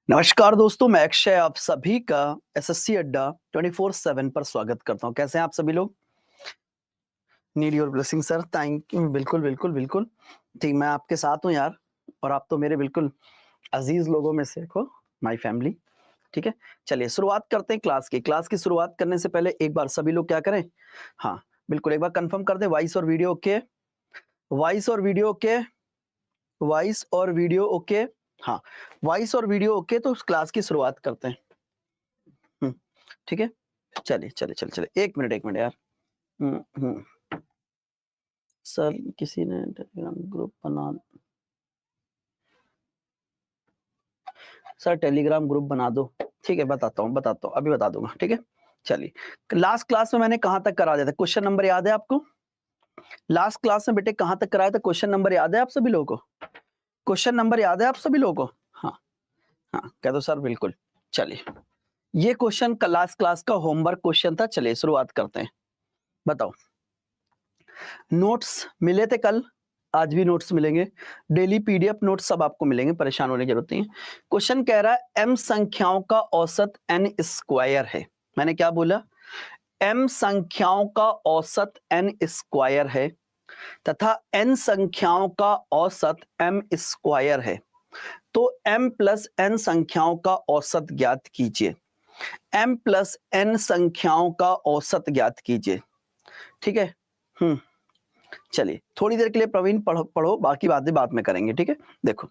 नमस्कार दोस्तों, मैं अक्षय आप सभी का एसएससी अड्डा 24/7 पर स्वागत करता हूं। कैसे हैं आप सभी लोग? Need your blessing sir, thank you. बिल्कुल बिल्कुल बिल्कुल ठीक, मैं आपके साथ हूं यार, और आप तो मेरे बिल्कुल अजीज लोगों में से हो, माय फैमिली। ठीक है, चलिए शुरुआत करते हैं क्लास की शुरुआत करने से पहले एक बार सभी लोग क्या करें, हाँ बिल्कुल एक बार कंफर्म कर दें, वॉइस और वीडियो ओके, वॉइस और वीडियो ओके, वॉइस और वीडियो ओके। हाँ, वॉइस और वीडियो ओके, तो उस क्लास की शुरुआत करते हैं। ठीक है, चलिए चलिए चलिए चलिए, एक मिनट यार। सर किसी ने टेलीग्राम ग्रुप बना, सर टेलीग्राम ग्रुप बना दो। ठीक है, बताता हूँ अभी बता दूंगा। ठीक है, चलिए लास्ट क्लास में मैंने कहाँ तक करा दिया था, क्वेश्चन नंबर याद है आपको? लास्ट क्लास में बेटे कहाँ तक कराया था, क्वेश्चन नंबर याद है आप सभी लोगों को? क्वेश्चन नंबर याद है आप सभी लोगों को? हाँ हाँ, कह दो सर बिल्कुल। चलिए, ये क्वेश्चन का लास्ट क्लास का होमवर्क क्वेश्चन था। चलिए शुरुआत करते हैं। बताओ, नोट्स मिले थे कल, आज भी नोट्स मिलेंगे, डेली पीडीएफ नोट्स सब आपको मिलेंगे, परेशान होने की जरूरत नहीं है। क्वेश्चन कह रहा है एम संख्याओं का औसत एन स्क्वायर है। मैंने क्या बोला? एम संख्याओं का औसत एन स्क्वायर है तथा एन संख्याओं का औसत एम स्क्वायर है, तो m प्लस एन संख्याओं का औसत ज्ञात कीजिए। m प्लस एन संख्याओं का औसत ज्ञात कीजिए। ठीक है, चलिए थोड़ी देर के लिए प्रवीण पढ़ो, बाकी बातें बाद में करेंगे। ठीक है, देखो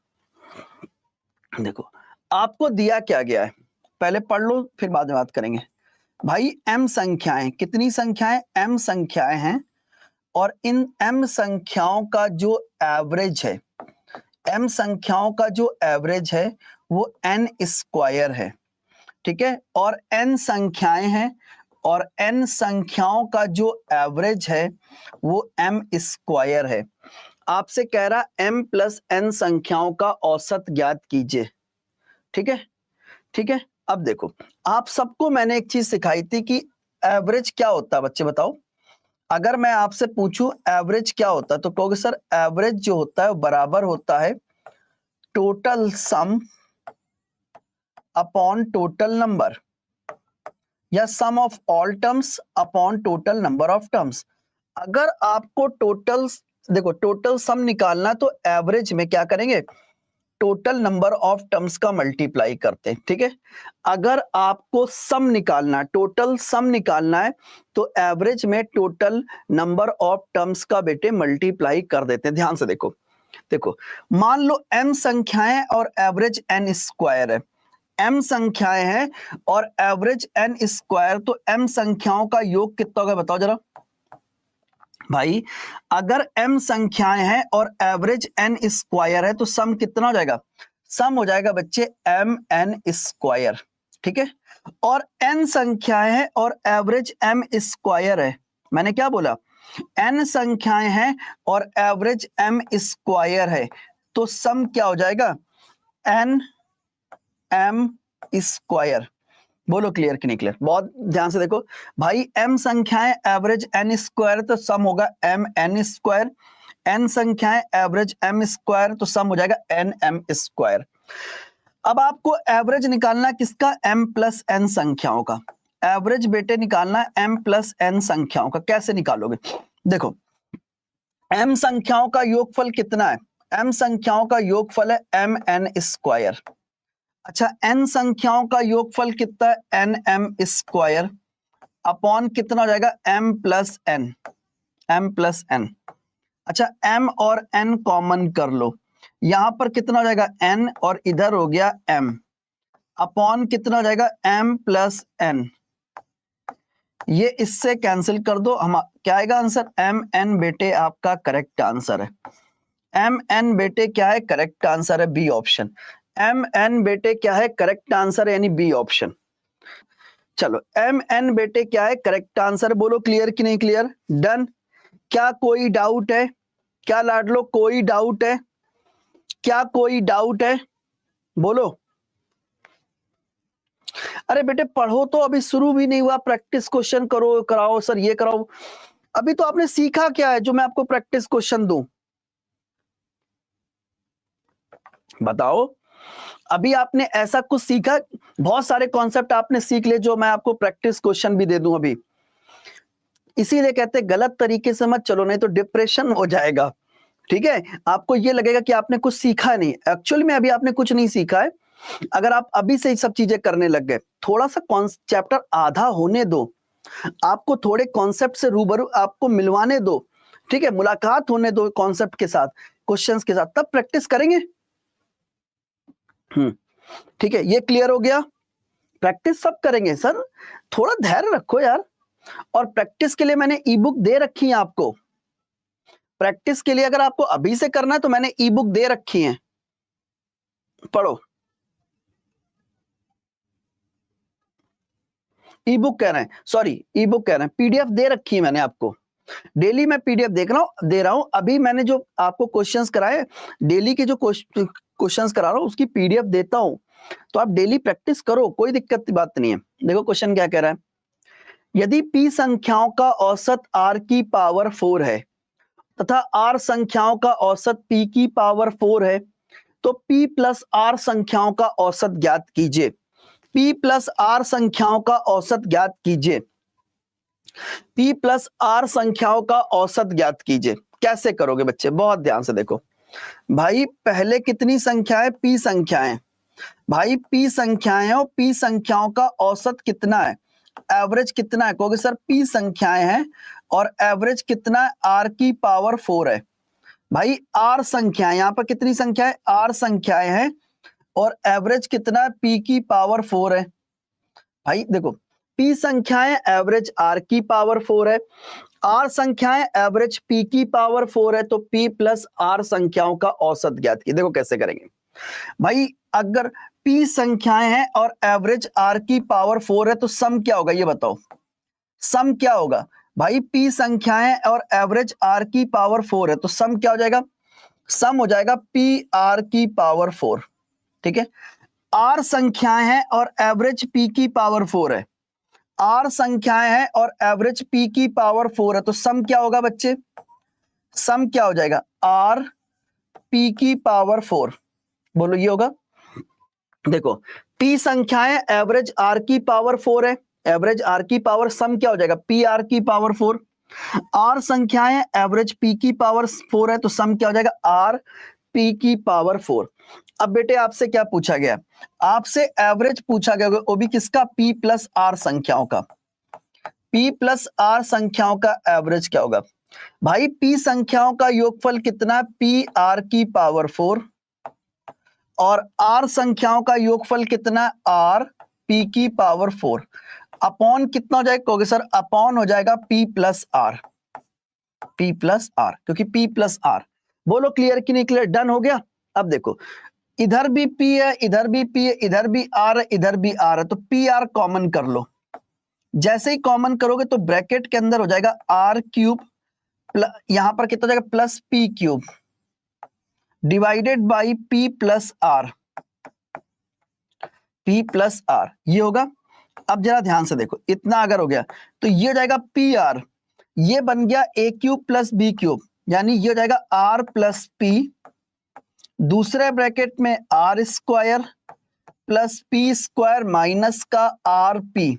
देखो आपको दिया क्या गया है, पहले पढ़ लो फिर बाद में बात करेंगे। भाई m संख्याएं, कितनी संख्याएं? m संख्याएं हैं, और इन m संख्याओं का जो एवरेज है, m संख्याओं का जो एवरेज है वो n स्क्वायर है। ठीक है, और n संख्याएं हैं, और n संख्याओं का जो एवरेज है वो m स्क्वायर है। आपसे कह रहा m प्लस n संख्याओं का औसत ज्ञात कीजिए। ठीक है, ठीक है। अब देखो, आप सबको मैंने एक चीज सिखाई थी कि एवरेज क्या होता है, बच्चे बताओ। अगर मैं आपसे पूछूं एवरेज क्या होता है, तो कहोगे सर एवरेज जो होता है वो बराबर होता है total sum upon total number, या sum of all terms upon total number of terms. अगर आपको टोटल, देखो टोटल सम निकालना तो एवरेज में क्या करेंगे, टोटल नंबर ऑफ टर्म्स का मल्टीप्लाई करते हैं। ठीक है, अगर आपको सम निकालना, टोटल सम निकालना है, तो एवरेज में टोटल नंबर ऑफ टर्म्स का बेटे मल्टीप्लाई कर देते हैं। ध्यान से देखो, देखो मान लो m संख्याएं और एवरेज n स्क्वायर है। m संख्याएं हैं और एवरेज n स्क्वायर, तो m संख्याओं का योग कितना होगा बताओ जरा भाई। अगर m संख्याएं हैं और एवरेज n स्क्वायर है, तो सम कितना हो जाएगा? सम हो जाएगा बच्चे mn स्क्वायर। ठीक है, और n संख्याएं हैं और एवरेज m स्क्वायर है। मैंने क्या बोला? n संख्याएं हैं और एवरेज m स्क्वायर है, तो सम क्या हो जाएगा? n m square. बोलो क्लियर कि नहीं क्लियर? बहुत ध्यान से देखो भाई, m संख्याएं एवरेज n स्क्वायर, तो सम होगा m n स्क्वायर। n संख्याएं एवरेज m स्क्वायर, तो सम हो जाएगा n m स्क्वायर। अब आपको एवरेज निकालना किसका? m प्लस n संख्याओं का। एवरेज बेटे निकालना m प्लस n संख्याओं का। कैसे निकालोगे? देखो, m संख्याओं का योगफल कितना है? m संख्याओं का योगफल है m n स्क्वायर। अच्छा, n संख्याओं का योगफल कितना है? n m स्क्वायर अपॉन कितना हो जाएगा? m plus n, m plus n। अच्छा, m और n कॉमन कर लो, यहां पर कितना हो जाएगा? n, और इधर हो गया m, अपॉन कितना हो जाएगा? m plus n। ये इससे कैंसिल कर दो, हम क्या आएगा आंसर? m n बेटे आपका करेक्ट आंसर है। m n बेटे क्या है? करेक्ट आंसर है बी ऑप्शन। m n बेटे क्या है? करेक्ट आंसर यानी बी ऑप्शन। चलो m n बेटे क्या है? Correct answer. बोलो क्लियर कि नहीं क्लियर? डन। क्या कोई डाउट है? क्या लाडलो कोई डाउट है? क्या कोई डाउट है? बोलो। अरे बेटे पढ़ो तो, अभी शुरू भी नहीं हुआ, प्रैक्टिस क्वेश्चन करो, कराओ सर ये कराओ। अभी तो आपने सीखा क्या है जो मैं आपको प्रैक्टिस क्वेश्चन दूं? बताओ। अभी आपने ऐसा कुछ सीखा, बहुत सारे कॉन्सेप्ट आपने सीख ले जो मैं आपको प्रैक्टिस क्वेश्चन भी दे दूं अभी। इसीलिए कहते हैं गलत तरीके से मत चलो, नहीं तो डिप्रेशन हो जाएगा। ठीक है, आपको ये लगेगा कि आपने कुछ सीखा नहीं, एक्चुअल में अभी आपने कुछ नहीं सीखा है। अगर आप अभी से ये सब चीजें करने लग गए, थोड़ा सा चैप्टर आधा होने दो, आपको थोड़े कॉन्सेप्ट से रूबरू आपको मिलवाने दो, ठीक है, मुलाकात होने दो कॉन्सेप्ट के साथ, क्वेश्चंस के साथ, तब प्रैक्टिस करेंगे। ठीक है, ये क्लियर हो गया। प्रैक्टिस सब करेंगे सर, थोड़ा धैर्य रखो यार। और प्रैक्टिस के लिए मैंने ई बुक दे रखी है आपको। प्रैक्टिस के लिए अगर आपको अभी से करना है तो मैंने ई बुक दे रखी है, पढ़ो। ई बुक कह रहे हैं, सॉरी ई बुक कह रहे हैं, पीडीएफ दे रखी है मैंने आपको। डेली मैं पीडीएफ दे रहा हूं। अभी मैंने जो आपको क्वेश्चंस कराए, डेली के जो क्वेश्चंस करा रहा हूं उसकी पीडीएफ देता हूं, तो आप डेली प्रैक्टिस करो, कोई दिक्कत की बात नहीं है। देखो क्वेश्चन क्या कह रहा है, यदि p संख्याओं का औसत r की पावर 4 है तथा r संख्याओं का औसत p की पावर 4 है, तो p प्लस r संख्याओं का औसत ज्ञात कीजिए। p प्लस r संख्याओं का औसत ज्ञात कीजिए। p प्लस r संख्याओं का औसत ज्ञात कीजिए। कैसे करोगे बच्चे, बहुत ध्यान से देखो भाई। पहले कितनी संख्याएं, p संख्याएं, भाई p संख्याएं और p संख्याओं का औसत कितना है, एवरेज कितना है। कहोगे सर p संख्याएं हैं और एवरेज कितना है, r की पावर 4 है। भाई r संख्याएं, यहां पर कितनी संख्याएं, r संख्याएं हैं और एवरेज कितना है, p की पावर 4 है। भाई देखो p संख्याएं एवरेज r की पावर 4 है, r संख्याएं एवरेज p की पावर 4 है, तो p प्लस r संख्याओं का औसत ज्ञात कीजिए। देखो कैसे करेंगे भाई, अगर p संख्याएं हैं और एवरेज r की पावर 4 है तो सम क्या होगा, ये बताओ सम क्या होगा। भाई p संख्याएं और एवरेज r की पावर 4 है तो सम क्या हो जाएगा, सम हो जाएगा p r की पावर 4। ठीक है, r संख्याएं हैं और एवरेज p की पावर 4 है, r संख्याएं हैं और एवरेज p की पावर 4 है, तो सम क्या होगा बच्चे, सम क्या हो जाएगा, r p की पावर 4। बोलो ये होगा। देखो p संख्याएं एवरेज r की पावर 4 है, एवरेज r की पावर, सम क्या हो जाएगा, p r की पावर 4। r संख्याएं एवरेज p की पावर 4 है, तो सम क्या हो जाएगा, r p की पावर 4। अब बेटे आपसे क्या पूछा गया, आपसे एवरेज पूछा गया, वो भी किसका, p प्लस r संख्याओं का। p प्लस r संख्याओं का एवरेज क्या होगा, भाई p संख्याओं का योगफल कितना, p r की पावर 4 और r संख्याओं का योगफल कितना, r p की पावर 4 अपॉन कितना हो जाएगा, कहोगे सर अपॉन हो जाएगा p plus r, p plus r, क्योंकि p प्लस r। बोलो क्लियर कि नहीं क्लियर, डन हो गया। अब देखो इधर भी p है, इधर भी p है, इधर भी r है, इधर भी r है, तो p r कॉमन कर लो। जैसे ही कॉमन करोगे तो ब्रैकेट के अंदर हो जाएगा r क्यूब, यहां पर कितना हो जाएगा, plus p cube divided by p plus r, p plus r ये होगा। अब जरा ध्यान से देखो, इतना अगर हो गया तो ये हो जाएगा पी आर, ये बन गया A cube plus B cube, यानी ये हो जाएगा आर प्लस पी, दूसरे ब्रैकेट में R square plus P square minus का R P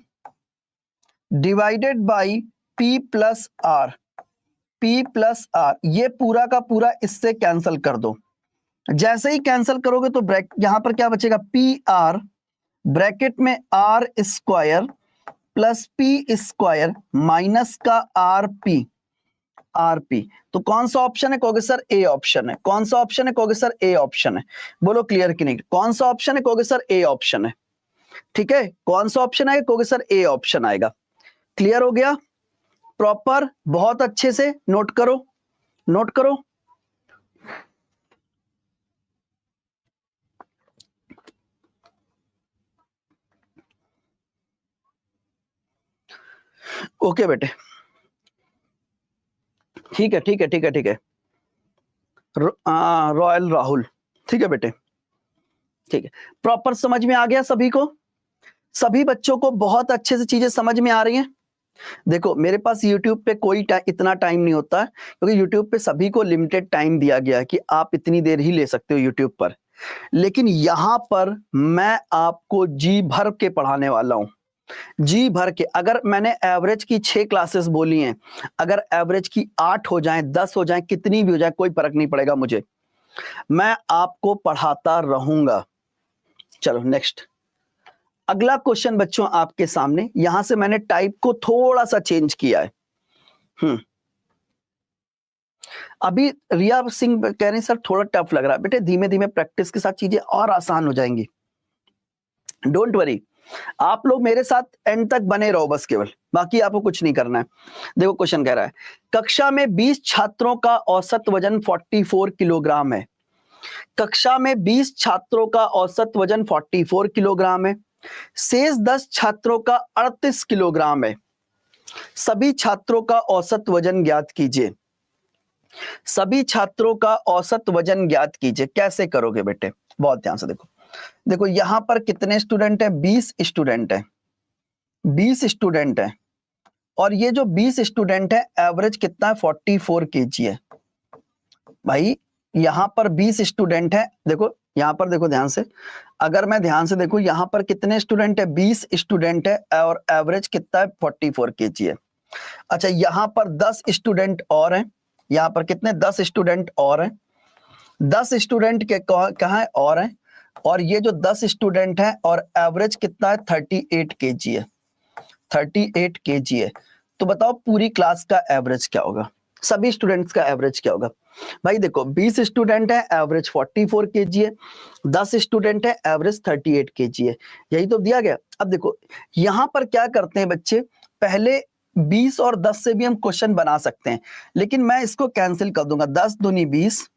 divided by P plus R, P plus R, ये पूरा का पूरा इससे कैंसिल कर दो। जैसे ही कैंसिल करोगे तो यहां पर क्या बचेगा, पी आर ब्रैकेट में R square plus P square minus का आर पी, तो कौन सा ऑप्शन है, कहोगे सर ए ऑप्शन है। कौन सा ऑप्शन है, कहोगे सर ए ऑप्शन है। बोलो क्लियर कि नहीं, कौन सा ऑप्शन है, कहोगे सर ए ऑप्शन है। ठीक है, कौन सा ऑप्शन आएगा, कहोगे सर ए ऑप्शन आएगा। क्लियर हो गया, प्रॉपर, बहुत अच्छे से नोट करो, नोट करो। ओके बेटे, ठीक है ठीक है ठीक है ठीक है, रॉयल राहुल, ठीक है बेटे, ठीक है, प्रॉपर समझ में आ गया सभी को, सभी बच्चों को बहुत अच्छे से चीजें समझ में आ रही हैं। देखो मेरे पास YouTube पे कोई इतना टाइम नहीं होता है, क्योंकि YouTube पे सभी को लिमिटेड टाइम दिया गया है कि आप इतनी देर ही ले सकते हो YouTube पर। लेकिन यहां पर मैं आपको जी भर के पढ़ाने वाला हूं, जी भर के। अगर मैंने एवरेज की 6 क्लासेस बोली हैं, अगर एवरेज की 8 हो जाएं, 10 हो जाएं, कितनी भी हो जाए, कोई फर्क नहीं पड़ेगा मुझे, मैं आपको पढ़ाता रहूंगा। चलो नेक्स्ट, अगला क्वेश्चन बच्चों आपके सामने, यहां से मैंने टाइप को थोड़ा सा चेंज किया है। अभी रिया सिंह कह रहे हैं सर थोड़ा टफ लग रहा है। बेटे धीमे धीमे प्रैक्टिस के साथ चीजें और आसान हो जाएंगी, डोंट वरी। आप लोग मेरे साथ एंड तक बने रहो बस, केवल, बाकी आपको कुछ नहीं करना है। देखो क्वेश्चन कह रहा है, कक्षा में 20 छात्रों का औसत वजन 44 किलोग्राम है। कक्षा में 20 छात्रों का औसत वजन 44 किलोग्राम है। शेष 10 छात्रों का 38 किलोग्राम है। सभी छात्रों का औसत वजन ज्ञात कीजिए। सभी छात्रों का औसत वजन ज्ञात कीजिए। कैसे करोगे बेटे, बहुत ध्यान से देखो। देखो यहां पर कितने स्टूडेंट है, 20 स्टूडेंट है, 20 स्टूडेंट है, और ये जो 20 स्टूडेंट है एवरेज कितना है, 44 केजी है। भाई यहां पर 20 स्टूडेंट है, देखो यहां पर देखो ध्यान से, अगर मैं ध्यान से देखो यहां पर कितने स्टूडेंट है, 20 स्टूडेंट है, और एवरेज कितना है, 44 केजी है। अच्छा यहां पर 10 स्टूडेंट और हैं, यहां पर कितने, 10 स्टूडेंट और हैं, 10 स्टूडेंट के कहां है, और हैं, और ये जो 10 स्टूडेंट हैं और एवरेज कितना है, 38 केजी है, 38 केजी है। तो बताओ पूरी क्लास का एवरेज क्या होगा, सभी स्टूडेंट्स का एवरेज क्या होगा। भाई देखो 20 स्टूडेंट है, एवरेज 44 केजी है, 10 स्टूडेंट है, एवरेज 38 केजी है, यही तो दिया गया। अब देखो यहां पर क्या करते हैं बच्चे, पहले 20 और 10 से भी हम क्वेश्चन बना सकते हैं, लेकिन मैं इसको कैंसिल कर दूंगा। 10 दूनी 20,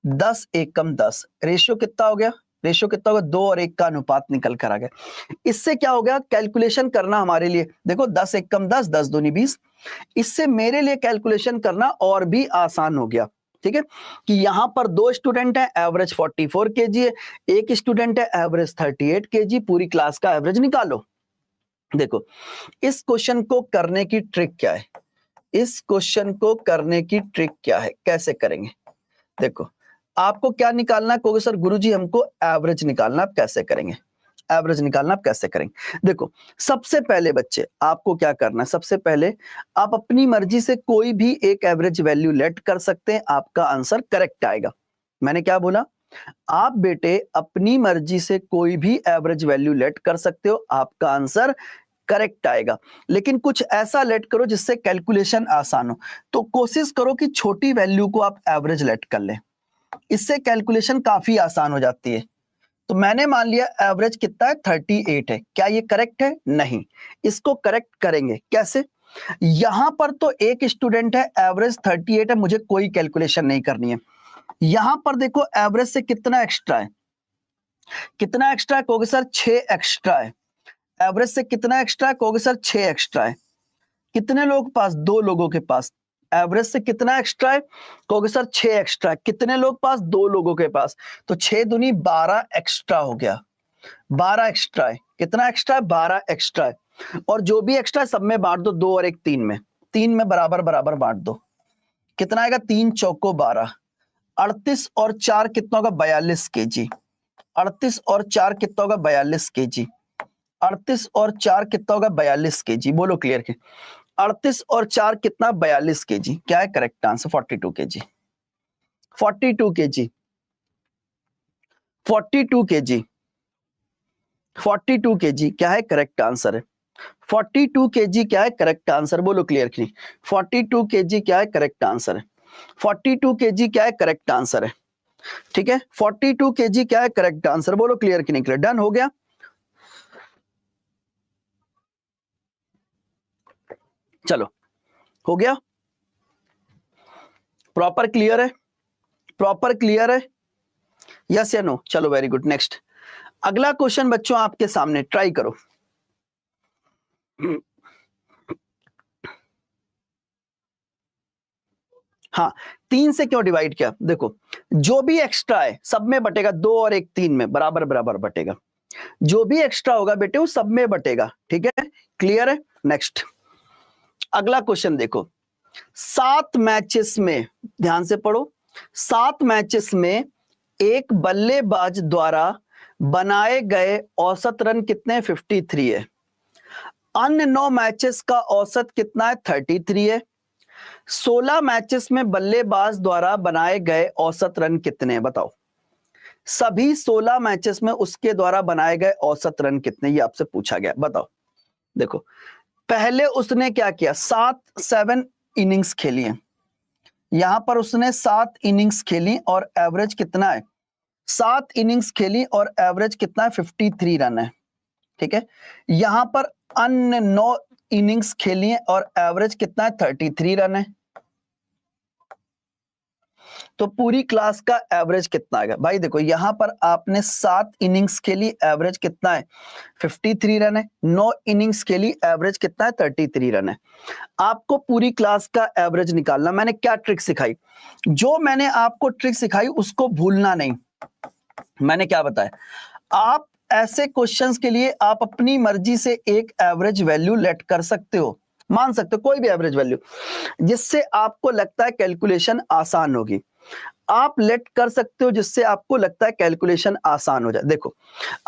10 एकम 10, रेशियो कितना हो गया, रेशियो कितना होगा, 2 और 1 का अनुपात निकल कर आ गया। इससे क्या हो गया, कैलकुलेशन करना हमारे लिए, देखो 10 एकम 10, 10 दूनी 20, इससे मेरे लिए कैलकुलेशन करना और भी आसान हो गया। ठीक है, कि यहां पर 2 स्टूडेंट है, एवरेज 44 केजी है, 1 स्टूडेंट है, एवरेज 38 केजी, पूरी क्लास का एवरेज निकालो। देखो इस क्वेश्चन को करने की ट्रिक क्या है, इस क्वेश्चन को करने की ट्रिक क्या है, कैसे करेंगे। देखो आपको क्या निकालना है, कहोगे सर गुरुजी हमको एवरेज निकालना, आप कैसे करेंगे, एवरेज निकालना आप कैसे करेंगे। देखो सबसे पहले बच्चे आपको क्या करना है, सबसे पहले आप अपनी मर्जी से कोई भी एक एवरेज वैल्यू लेट कर सकते हैं, आपका आंसर करेक्ट आएगा। मैंने क्या बोला, आप बेटे अपनी मर्जी से कोई भी एवरेज वैल्यू लेट कर सकते हो, आपका आंसर करेक्ट आएगा। लेकिन कुछ ऐसा लेट करो जिससे कैलकुलेशन आसान हो, तो कोशिश करो कि छोटी वैल्यू को आप एवरेज लेट कर लें, इससे कैलकुलेशन काफी आसान हो जाती है। तो मैंने मान लिया एवरेज कितना है, 38 है। क्या ये करेक्ट है, नहीं, इसको करेक्ट करेंगे कैसे। यहां पर तो एक स्टूडेंट है, एवरेज 38 है, मुझे कोई कैलकुलेशन नहीं करनी है। यहां पर देखो एवरेज से कितना एक्स्ट्रा है, कितना एक्स्ट्रा है, कहोगे सर 6 एक्स्ट्रा है। एवरेज से कितना एक्स्ट्रा है, कहोगे सर 6 एक्स्ट्रा है। कितने लोग पास, 2 लोगों के पास। एवरेज से कितना एक्स्ट्रा है, कहोगे सर 6 एक्स्ट्रा है। कितने लोग पास, 2 लोगों के पास, तो 6 दूनी 12 एक्स्ट्रा हो गया, 12 एक्स्ट्रा है। कितना एक्स्ट्रा है, 12 एक्स्ट्रा है। और जो भी एक्स्ट्रा है सब में बांट दो, 2 और 1 3 में, 3 में बराबर बराबर बांट दो। कितना आएगा, 3 चौको 12, 38 और 4 कितना होगा, 42 केजी। 38 और 4 कितना होगा, 42 केजी। 38 और 4 कितना होगा, 42 केजी। बोलो क्लियर के, 38 और 4 कितना, 42 केजी। क्या है correct answer, 42 KG, 42 KG, 42 KG, 42 KG क्या है करेक्ट आंसर है। 42 केजी क्या है करेक्ट आंसर, बोलो क्लियर की, 42 केजी क्या है करेक्ट आंसर है। 42 केजी क्या है करेक्ट आंसर है, ठीक है। 42 केजी क्या है करेक्ट आंसर, बोलो क्लियर की नहीं क्लियर, डन हो गया। चलो हो गया, प्रॉपर क्लियर है, प्रॉपर क्लियर है, यस या नो। चलो वेरी गुड, नेक्स्ट अगला क्वेश्चन बच्चों आपके सामने, ट्राई करो। हाँ 3 से क्यों डिवाइड किया, देखो जो भी एक्स्ट्रा है सब में बटेगा, 2 और 1 3 में बराबर बराबर बटेगा, जो भी एक्स्ट्रा होगा बेटे वो सब में बटेगा, ठीक है, क्लियर है। नेक्स्ट अगला क्वेश्चन देखो, 7 मैचेस में, ध्यान से पढ़ो, 7 मैचेस में एक बल्लेबाज द्वारा बनाए गए औसत रन कितने 53 है। अन्य 9 मैचेस का औसत कितना है 33 है। 16 मैचेस में बल्लेबाज द्वारा बनाए गए औसत रन कितने हैं बताओ। सभी 16 मैचेस में उसके द्वारा बनाए गए औसत रन कितने, ये आपसे पूछा गया, बताओ। देखो पहले उसने क्या किया, 7 इनिंग्स खेली है, यहां पर उसने 7 इनिंग्स खेली और एवरेज कितना है, 7 इनिंग्स खेली और एवरेज कितना है 53 रन है। ठीक है, यहां पर अन्य 9 इनिंग्स खेली है और एवरेज कितना है 33 रन है। तो पूरी क्लास का एवरेज कितना आएगा भाई। देखो यहां पर आपने 7 इनिंग्स खेली, एवरेज कितना है 53 रन है। 9 इनिंग्स खेली, एवरेज कितना है 33 रन है। आपको पूरी क्लास का एवरेज निकालना। मैंने क्या ट्रिक सिखाई, जो मैंने आपको ट्रिक सिखाई उसको भूलना नहीं। मैंने क्या बताया, आप ऐसे क्वेश्चंस के लिए आप अपनी मर्जी से एक एवरेज वैल्यू लेट कर सकते हो, मान सकते हो कोई भी एवरेज वैल्यू, जिससे आपको लगता है कैलकुलेशन आसान होगी। आप लेट कर सकते हो जिससे आपको लगता है कैलकुलेशन आसान हो जाए। देखो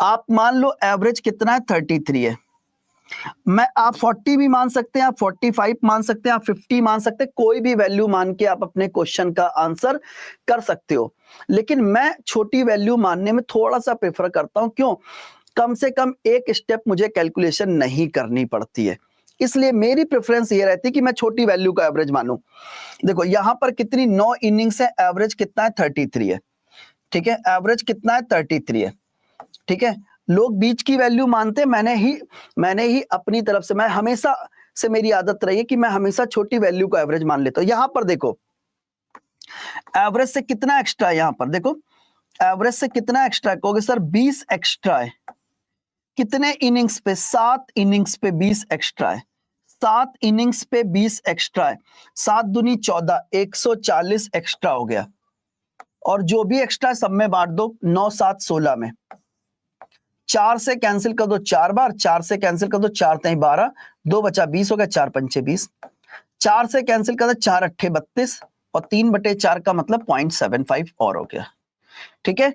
आप मान लो एवरेज कितना है 33 है, मैं आप 40 भी मान सकते हैं, आप 45 मान सकते हैं, आप 50 मान सकते हैं, कोई भी वैल्यू मान के आप अपने क्वेश्चन का आंसर कर सकते हो। लेकिन मैं छोटी वैल्यू मानने में थोड़ा सा प्रेफर करता हूं, क्यों, कम से कम एक स्टेप मुझे कैलकुलेशन नहीं करनी पड़ती है, इसलिए मेरी प्रेफरेंस ये रहती है कि मैं छोटी वैल्यू का एवरेज मानूं। देखो यहां पर कितनी 9 इनिंग्स है, एवरेज कितना है 33 है। ठीक है, एवरेज कितना है 33 है। ठीक है, लोग बीच की वैल्यू मानते, मैंने ही अपनी तरफ से, मैं हमेशा से मेरी आदत रही है कि मैं हमेशा छोटी वैल्यू का एवरेज मान लेता हूं। यहां पर देखो एवरेज से कितना एक्स्ट्रा है, यहां पर देखो एवरेज से कितना एक्स्ट्रा है, कहोगे सर 20 एक्स्ट्रा है। कितने इनिंग्स पे, 7 इनिंग्स पे 20 एक्स्ट्रा है। 7 इनिंग्स पे 20 एक्स्ट्रा है, 7 दूनी 14, 140 एक्स्ट्रा हो गया। और जो भी एक्स्ट्रा सब में बांट दो, 9 7 16 में, 4 से कैंसिल कर दो 4 बार, 4 से कैंसिल कर दो 4 3 12, 2 बचा 20 हो गया, 4 पंचे 20, 4 से कैंसिल कर दो 4 अट्ठे 32 और 3/4 का मतलब 0.75 और हो गया। ठीक है,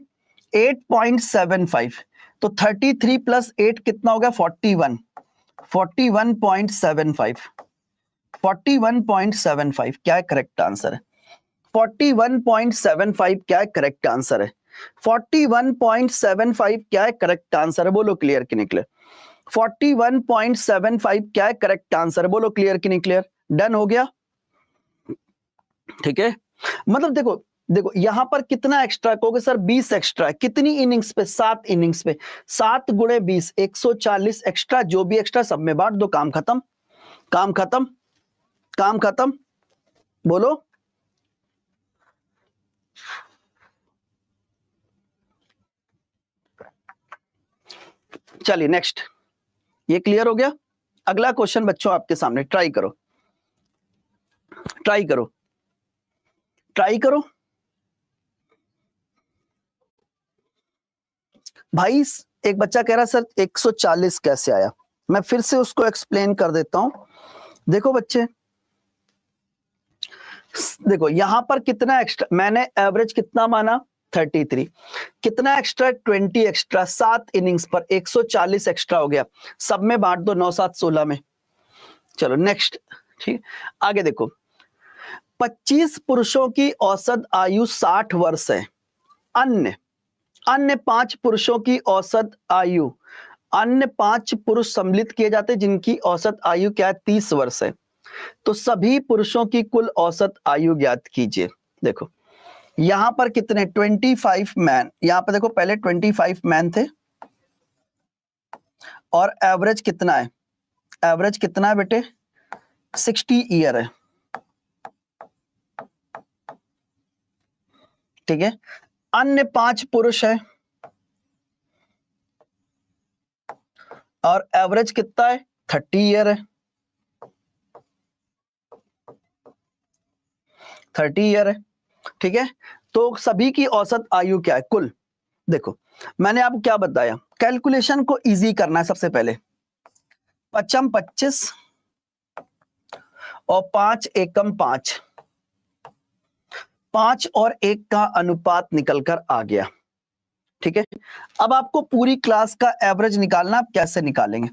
8.75, तो 33 प्लस 8 कितना हो गया 41, 41.75, 41.75 क्या है करेक्ट आंसर है। 41.75 क्या है करेक्ट आंसर है। 41.75 क्या है करेक्ट आंसर है, बोलो क्लियर कि नहीं क्लियर। 41.75 क्या है करेक्ट आंसर है, बोलो क्लियर कि नहीं क्लियर। डन हो गया। ठीक है, मतलब देखो देखो यहां पर कितना एक्स्ट्रा, कहोगे सर 20 एक्स्ट्रा है, कितनी इनिंग्स पे, 7 इनिंग्स पे, 7 गुणे 20, 140 एक्स्ट्रा, जो भी एक्स्ट्रा सब में बांट दो, काम खत्म, काम खत्म, काम खत्म, बोलो। चलिए नेक्स्ट, ये क्लियर हो गया। अगला क्वेश्चन बच्चों आपके सामने, ट्राई करो, ट्राई करो, ट्राई करो भाई। एक बच्चा कह रहा सर 140 कैसे आया, मैं फिर से उसको एक्सप्लेन कर देता हूं। देखो बच्चे, देखो यहां पर कितना एक्स्ट्रा, मैंने एवरेज कितना माना 33, कितना एक्स्ट्रा 20 एक्स्ट्रा, 7 इनिंग्स पर 140 एक्स्ट्रा हो गया, सब में बांट दो 9 7 16 में। चलो नेक्स्ट, ठीक, आगे देखो 25 पुरुषों की औसत आयु 60 वर्ष है, अन्य अन्य 5 पुरुषों की औसत आयु, अन्य 5 पुरुष सम्मिलित किए जाते हैं जिनकी औसत आयु क्या है 30 वर्ष है, तो सभी पुरुषों की कुल औसत आयु ज्ञात कीजिए। देखो यहां पर कितने 25 मैन, यहां पर देखो पहले 25 मैन थे और एवरेज कितना है, एवरेज कितना है बेटे 60 ईयर है। ठीक है, अन्य 5 पुरुष है और एवरेज कितना है 30 ईयर है, 30 ईयर है। ठीक है, तो सभी की औसत आयु क्या है कुल। देखो मैंने आपको क्या बताया, कैलकुलेशन को इजी करना है। सबसे पहले 5 25 और 5 एकम 5, 5 और 1 का अनुपात निकलकर आ गया। ठीक है, अब आपको पूरी क्लास का एवरेज निकालना, आप कैसे निकालेंगे?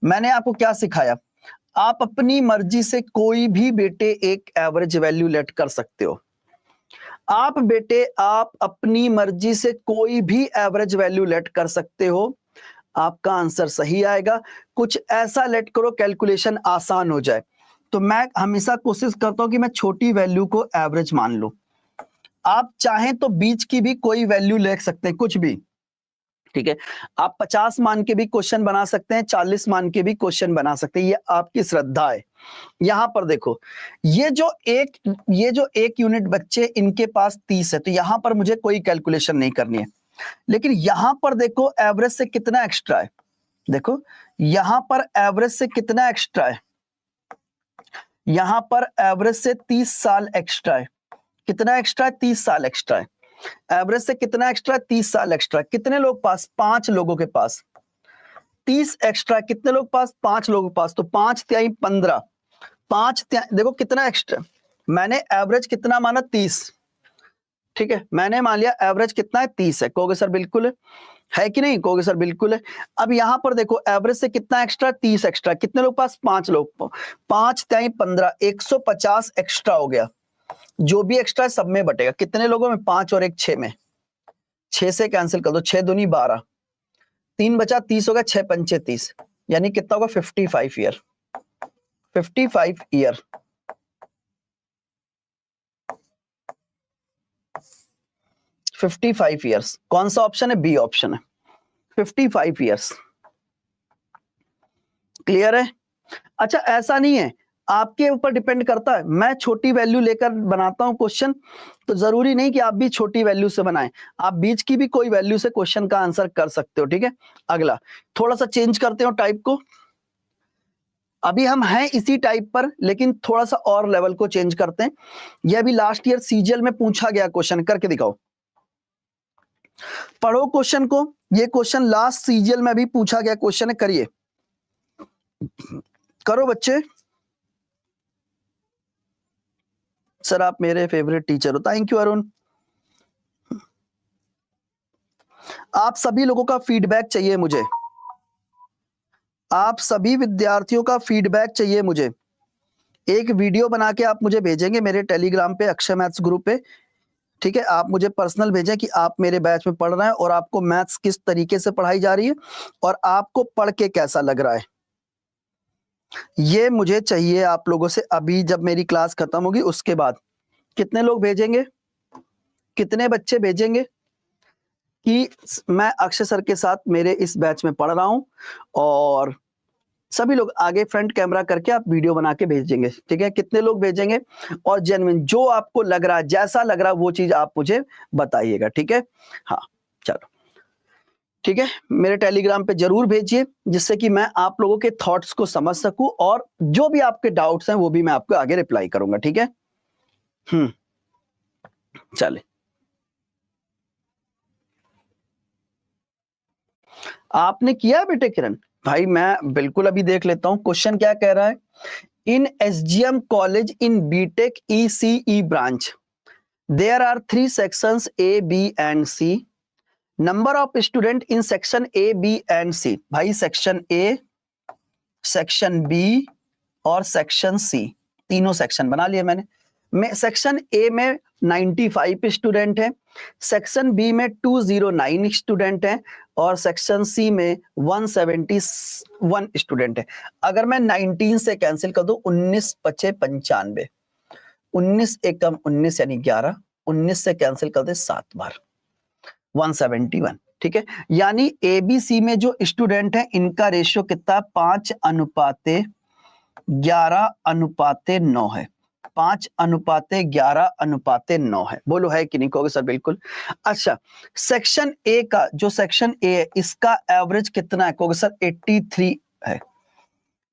मैंने आपको क्या सिखाया? आप अपनी मर्जी से कोई भी बेटे एक एवरेज वैल्यू लेट कर सकते हो। आप अपनी मर्जी से कोई भी एवरेज वैल्यू लेट कर सकते हो, आपका आंसर सही आएगा। कुछ ऐसा लेट करो कैलकुलेशन आसान हो जाए। तो मैं हमेशा कोशिश करता हूं कि मैं छोटी वैल्यू को एवरेज मान लूं। आप चाहें तो बीच की भी कोई वैल्यू ले सकते हैं, कुछ भी। ठीक है, आप 50 मान के भी क्वेश्चन बना सकते हैं, 40 मान के भी क्वेश्चन बना सकते हैं, ये आपकी श्रद्धा है। यहां पर देखो, ये जो एक यूनिट बच्चे इनके पास 30 है, तो यहां पर मुझे कोई कैलकुलेशन नहीं करनी है। लेकिन यहां पर देखो एवरेज से कितना एक्स्ट्रा है, देखो यहां पर एवरेज से कितना एक्स्ट्रा है, यहां पर एवरेज से 30 साल एक्स्ट्रा है। कितना एक्स्ट्रा है? 30 साल एक्स्ट्रा है। एवरेज से कितना एक्स्ट्रा? 30 साल एक्स्ट्रा। कितने लोग पास? 5 लोगों के पास 30 एक्स्ट्रा। कितने लोग पास? 5 लोगों के पास। तो 5 तिहाई 15, 5 देखो कितना एक्स्ट्रा। मैंने एवरेज कितना माना? 30। ठीक है, मैंने मान लिया एवरेज कितना है? 30 है। कहोगे सर बिल्कुल है कि नहीं? कहोगे सर बिल्कुल है। अब यहां पर देखो एवरेज से कितना एक्स्ट्रा? 30 एक्स्ट्रा। कितने लोग पास? 5 लोग। 5 तिहाई 15, 150 एक्स्ट्रा हो गया। जो भी एक्स्ट्रा है सब में बटेगा। कितने लोगों में? 5 और 1 6 में। 6 से कैंसिल कर दो, 6 दूनी 12, 3 बचा 30 होगा, 6 पंचे 30, यानी कितना होगा? 55 ईयर। 55 ईयर। 55 ईयर्स। कौन सा ऑप्शन है? बी ऑप्शन है, 55 ईयर्स। क्लियर है? अच्छा, ऐसा नहीं है, आपके ऊपर डिपेंड करता है। मैं छोटी वैल्यू लेकर बनाता हूं क्वेश्चन, तो जरूरी नहीं कि आप भी छोटी वैल्यू से बनाएं। आप बीच की भी कोई वैल्यू से क्वेश्चन का आंसर कर सकते हो। ठीक है, अगला थोड़ा सा चेंज करते हो टाइप को। अभी हम हैं इसी टाइप पर, लेकिन थोड़ा सा और लेवल को चेंज करते हैं। यह अभी लास्ट ईयर सीजीएल में पूछा गया क्वेश्चन, करके दिखाओ। पढ़ो क्वेश्चन को, ये क्वेश्चन लास्ट सीजीएल में भी पूछा गया क्वेश्चन है, करिए, करो बच्चे। सर आप मेरे फेवरेट टीचर हो, थैंक यू अरुण। आप सभी लोगों का फीडबैक चाहिए मुझे, आप सभी विद्यार्थियों का फीडबैक चाहिए मुझे। एक वीडियो बना के आप मुझे भेजेंगे मेरे टेलीग्राम पे, अक्षय मैथ्स ग्रुप पे। ठीक है, आप मुझे पर्सनल भेजें कि आप मेरे बैच में पढ़ रहे हैं और आपको मैथ्स किस तरीके से पढ़ाई जा रही है और आपको पढ़ के कैसा लग रहा है। ये मुझे चाहिए आप लोगों से। अभी जब मेरी क्लास खत्म होगी उसके बाद कितने लोग भेजेंगे, कितने बच्चे भेजेंगे कि मैं अक्षय सर के साथ मेरे इस बैच में पढ़ रहा हूं? और सभी लोग आगे फ्रंट कैमरा करके आप वीडियो बना के भेजेंगे। ठीक है, कितने लोग भेजेंगे? और जेन्युइन जो आपको लग रहा है, जैसा लग रहा है वो चीज आप मुझे बताइएगा। ठीक है, हाँ चलो ठीक है, मेरे टेलीग्राम पे जरूर भेजिए, जिससे कि मैं आप लोगों के थॉट्स को समझ सकूं और जो भी आपके डाउट्स हैं वो भी मैं आपको आगे रिप्लाई करूंगा। ठीक है, चले, आपने किया बेटे किरण भाई? मैं बिल्कुल अभी देख लेता हूं क्वेश्चन क्या कह रहा है। In SGM college in BTech ECE branch there are 3 sections A B and C. Number of student in section A B and C. भाई सेक्शन ए, सेक्शन बी और सेक्शन सी, तीनों सेक्शन बना लिए मैंने। सेक्शन ए में 95 student हैं, section B में 209 student हैं और सेक्शन सी में 171 स्टूडेंट है। अगर मैं 19 से कैंसिल कर दूं, 19 बचे 95, 19 एकम 19 यानी 11, 19 से कैंसिल कर दे 7 बार, 171। ठीक है, यानी एबीसी में जो स्टूडेंट है इनका रेशियो कितना? 5:11:9 है। 5:11:9 है। बोलो है कि नहीं? कहोगे सर बिल्कुल। अच्छा, सेक्शन ए का, जो सेक्शन ए है इसका एवरेज कितना है? कहोगे सर 83 है,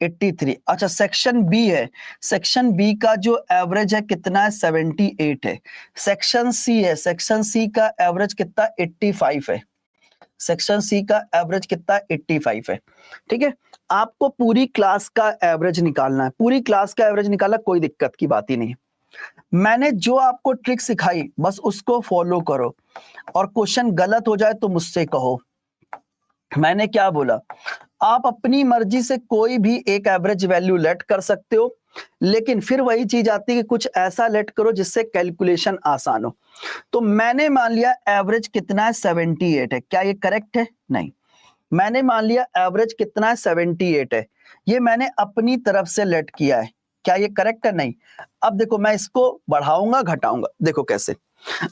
83। अच्छा, सेक्शन बी है, सेक्शन बी का जो एवरेज है कितना है? 78 है। सेक्शन सी है, सेक्शन सी का एवरेज कितना? 85 है। सेक्शन सी का एवरेज कितना? 85 है। ठीक है, आपको पूरी क्लास का एवरेज निकालना है। पूरी क्लास का एवरेज निकालना कोई दिक्कत की बात ही नहीं। मैंने जो आपको ट्रिक सिखाई बस उसको फॉलो करो, और क्वेश्चन गलत हो जाए तो मुझसे कहो। मैंने क्या बोला, आप अपनी मर्जी से कोई भी एक एवरेज वैल्यू लेट कर सकते हो, लेकिन फिर वही चीज आती है कि कुछ ऐसा लेट करो जिससे कैलकुलेशन आसान हो। तो मैंने मान लिया एवरेज कितना है, 78 है। क्या ये करेक्ट है? नहीं। मैंने मान लिया एवरेज कितना है, 78 है। ये मैंने अपनी तरफ से लेट किया है। क्या ये करेक्ट है? नहीं। अब देखो मैं इसको बढ़ाऊंगा घटाऊंगा, देखो कैसे।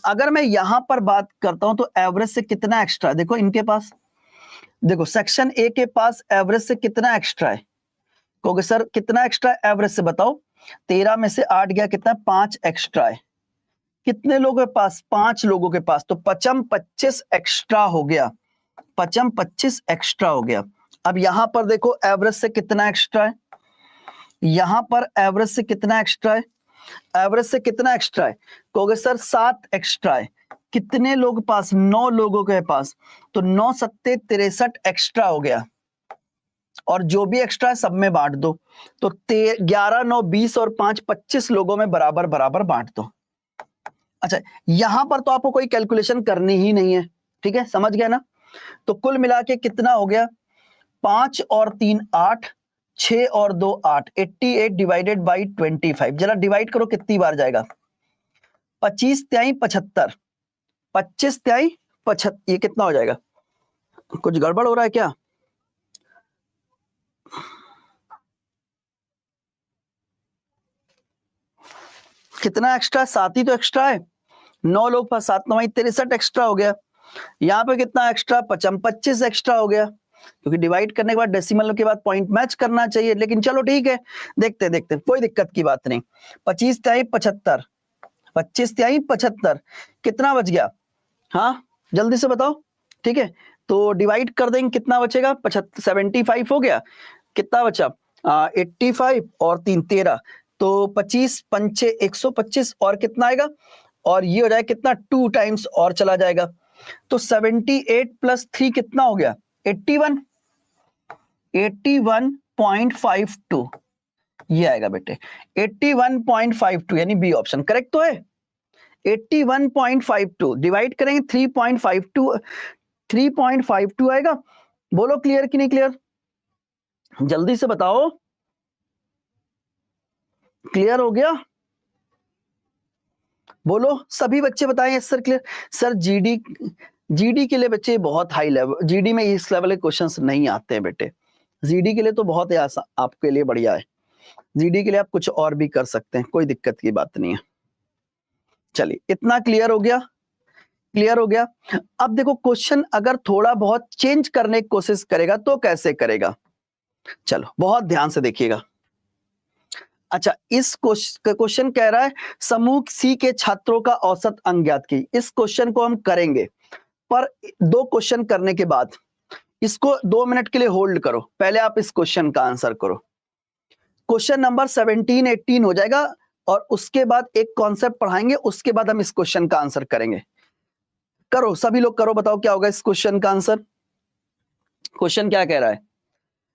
अगर मैं यहां पर बात करता हूं तो एवरेज से कितना एक्स्ट्रा, देखो इनके पास, देखो सेक्शन ए के पास एवरेज से कितना एक्स्ट्रा है। कहोगे सर कितना एक्स्ट्रा है एवरेज से, बताओ। 13 में से 8 गया, कितना, 5 एक्स्ट्रा है। कितने लोगों के पास? 5 लोगों के पास, तो 25 एक्स्ट्रा हो गया। 25 एक्स्ट्रा हो गया। अब यहां पर देखो एवरेज से कितना एक्स्ट्रा है, यहां पर एवरेज से कितना एक्स्ट्रा है, एवरेज से कितना एक्स्ट्रा है। कहोगे सर 7 एक्स्ट्रा है। कितने लोग पास? 9 लोगों के पास, तो 9 सत्ते 63 एक्स्ट्रा हो गया। और जो भी एक्स्ट्रा है सब में बांट दो, तो 11 9 20 और 5 25 लोगों में बराबर बराबर बांट दो। अच्छा, यहां पर तो आपको कोई कैलकुलेशन करनी ही नहीं है, ठीक है, समझ गया ना। तो कुल मिला के कितना हो गया, 5 और 3 8, 6 और 2 8, 88 डिवाइडेड बाई 25। जरा डिवाइड करो कितनी बार जाएगा, 25 त्याई 75, 25 त्याई 75, ये कितना हो जाएगा? कुछ गड़बड़ हो रहा है क्या? कितना एक्स्ट्रा? 7 ही तो एक्स्ट्रा है। 9 लोग पास, 7 9 63 एक्स्ट्रा हो गया। यहाँ पे कितना एक्स्ट्रा? 25 एक्स्ट्रा हो गया, क्योंकि डिवाइड करने के बाद डेसिमल के बाद पॉइंट मैच करना चाहिए। लेकिन चलो ठीक है, देखते देखते, कोई दिक्कत की बात नहीं। 25 त्याई 75, 25 त्याई 75, कितना बच गया? हाँ जल्दी से बताओ, ठीक है। तो डिवाइड कर देंगे, कितना बचेगा? 75 हो गया। कितना बचा? 85 और 3 13, तो 25 पंचे 125, और कितना आएगा? और ये हो जाएगा कितना? 2 टाइम्स और चला जाएगा। तो 78 प्लस 3 कितना हो गया? 81, 81.52 ये आएगा बेटे, 81.52, यानी बी ऑप्शन करेक्ट तो है। 81.52 डिवाइड करेंगे 3.52, 3.52 आएगा। बोलो क्लियर कि नहीं क्लियर? जल्दी से बताओ, क्लियर हो गया? बोलो सभी बच्चे बताएं सर क्लियर। सर जीडी के लिए बच्चे बहुत हाई लेवल, जीडी में इस लेवल के क्वेश्चंस नहीं आते हैं बेटे। जीडी के लिए तो बहुत ही आसान, आपके लिए बढ़िया है। जीडी के लिए आप कुछ और भी कर सकते हैं, कोई दिक्कत की बात नहीं है। चलिए इतना क्लियर हो गया, क्लियर हो गया। अब देखो क्वेश्चन अगर थोड़ा बहुत चेंज करने की कोशिश करेगा तो कैसे करेगा, चलो बहुत ध्यान से देखिएगा। अच्छा, इस क्वेश्चन कह रहा है समूह सी के छात्रों का औसत अंक ज्ञात की। इस क्वेश्चन को हम करेंगे, पर 2 क्वेश्चन करने के बाद इसको 2 मिनट के लिए होल्ड करो, पहले आप इस क्वेश्चन का आंसर करो। क्वेश्चन नंबर 17 18 हो जाएगा, और उसके बाद एक कॉन्सेप्ट पढ़ाएंगे, उसके बाद हम इस क्वेश्चन का आंसर करेंगे। करो सभी लोग करो, बताओ क्या होगा इस क्वेश्चन का आंसर। क्वेश्चन क्या कह रहा है,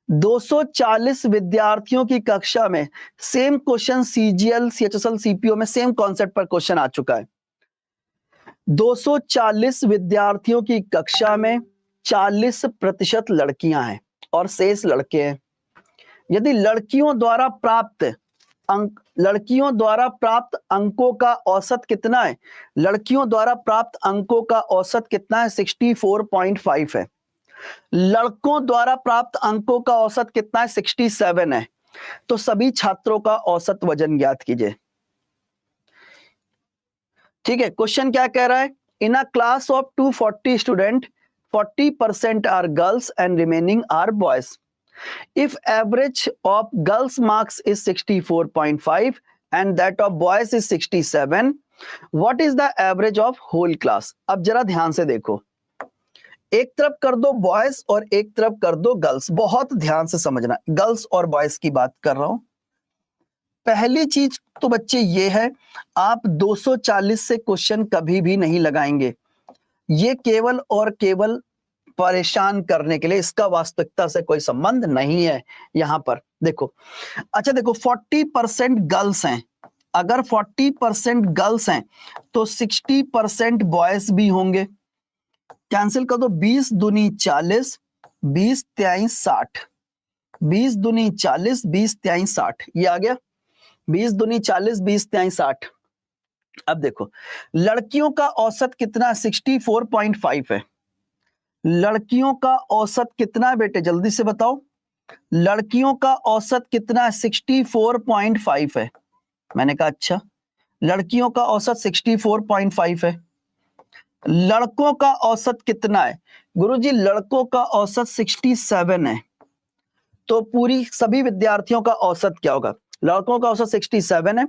240 विद्यार्थियों की कक्षा में same question CGL CHSL CPO में सेम कॉन्सेप्ट पर क्वेश्चन आ चुका है। 240 विद्यार्थियों की कक्षा में 40% लड़कियां हैं और शेष लड़के हैं। यदि लड़कियों द्वारा प्राप्त अंकों का औसत कितना है, लड़कियों द्वारा प्राप्त अंकों का औसत कितना है? 64.5 है। लड़कों द्वारा प्राप्त अंकों का औसत कितना है? 67 है। तो सभी छात्रों का औसत वजन ज्ञात कीजिए। ठीक है, क्वेश्चन क्या कह रहा है, in a class of 240 student 40% are girls and remaining are boys. If average of girls marks is 64.5 and that of boys is 67, what is the average of whole class? अब जरा ध्यान से देखो, एक तरफ कर दो बॉयज और एक तरफ कर दो गर्ल्स, बहुत ध्यान से समझना, गर्ल्स और बॉयज की बात कर रहा हूं। पहली चीज तो बच्चे ये है, आप 240 से क्वेश्चन कभी भी नहीं लगाएंगे, ये केवल और केवल परेशान करने के लिए, इसका वास्तविकता से कोई संबंध नहीं है। यहां पर देखो, अच्छा देखो 40% गर्ल्स हैं अगर 40% गर्ल्स हैं तो 60% बॉयज भी होंगे। कैंसिल कर दो, 20 दूनी 40, 20 त्याई 60, 20 दूनी 40, 20 त्याई 60, ये आ गया। 20 दूनी 40, 20 त्याई 60। अब देखो लड़कियों का औसत कितना, 64.5 है। लड़कियों का औसत कितना है बेटे, जल्दी से बताओ। लड़कियों का औसत कितना है, 64.5 है। मैंने कहा अच्छा, लड़कियों का औसत 64.5 है। लड़कों का औसत कितना है गुरुजी? लड़कों का औसत 67 है। तो पूरी सभी विद्यार्थियों का औसत क्या होगा? लड़कों का औसत 67 है,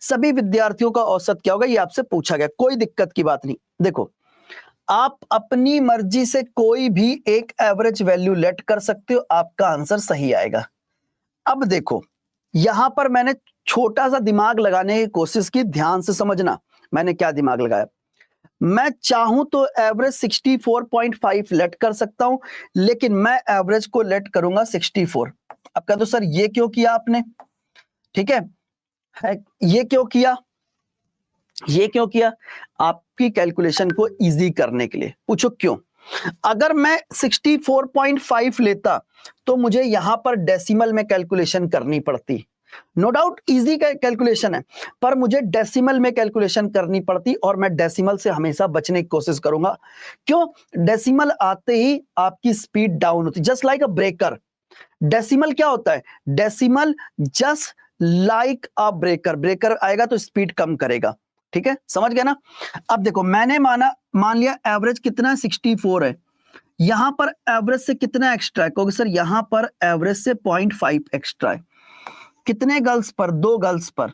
सभी विद्यार्थियों का औसत क्या होगा ये आपसे पूछा गया। कोई दिक्कत की बात नहीं। देखो आप अपनी मर्जी से कोई भी एक एवरेज वैल्यू लेट कर सकते हो, आपका आंसर सही आएगा। अब देखो यहां पर मैंने छोटा सा दिमाग लगाने की कोशिश की, ध्यान से समझना मैंने क्या दिमाग लगाया। मैं चाहूं तो एवरेज 64.5 लेट कर सकता हूं, लेकिन मैं एवरेज को लेट करूंगा 64। अब कह दो सर ये क्यों किया आपने? ठीक है, ये क्यों किया? ये क्यों किया? आपकी कैलकुलेशन को इजी करने के लिए। पूछो क्यों? अगर मैं 64.5 लेता तो मुझे यहां पर डेसिमल में कैलकुलेशन करनी पड़ती। नो डाउट इजी कैलकुलेशन है, पर मुझे डेसिमल में कैलकुलेशन करनी पड़ती और मैं डेसिमल से हमेशा बचने की कोशिश करूंगा। क्यों? डेसिमल आते ही आपकी स्पीड डाउन होती, जस्ट लाइक अ ब्रेकर। डेसिमल क्या होता है? डेसिमल जस्ट लाइक अ ब्रेकर, ब्रेकर आएगा तो स्पीड कम करेगा। ठीक है, समझ गया ना? अब देखो मैंने मान लिया एवरेज कितना है, 64 है। यहां पर एवरेज से कितना एक्स्ट्रा है? क्योंकि सर यहां पर एवरेज से 0.5 एक्स्ट्रा है। कितने गर्ल्स पर? 2 गर्ल्स पर।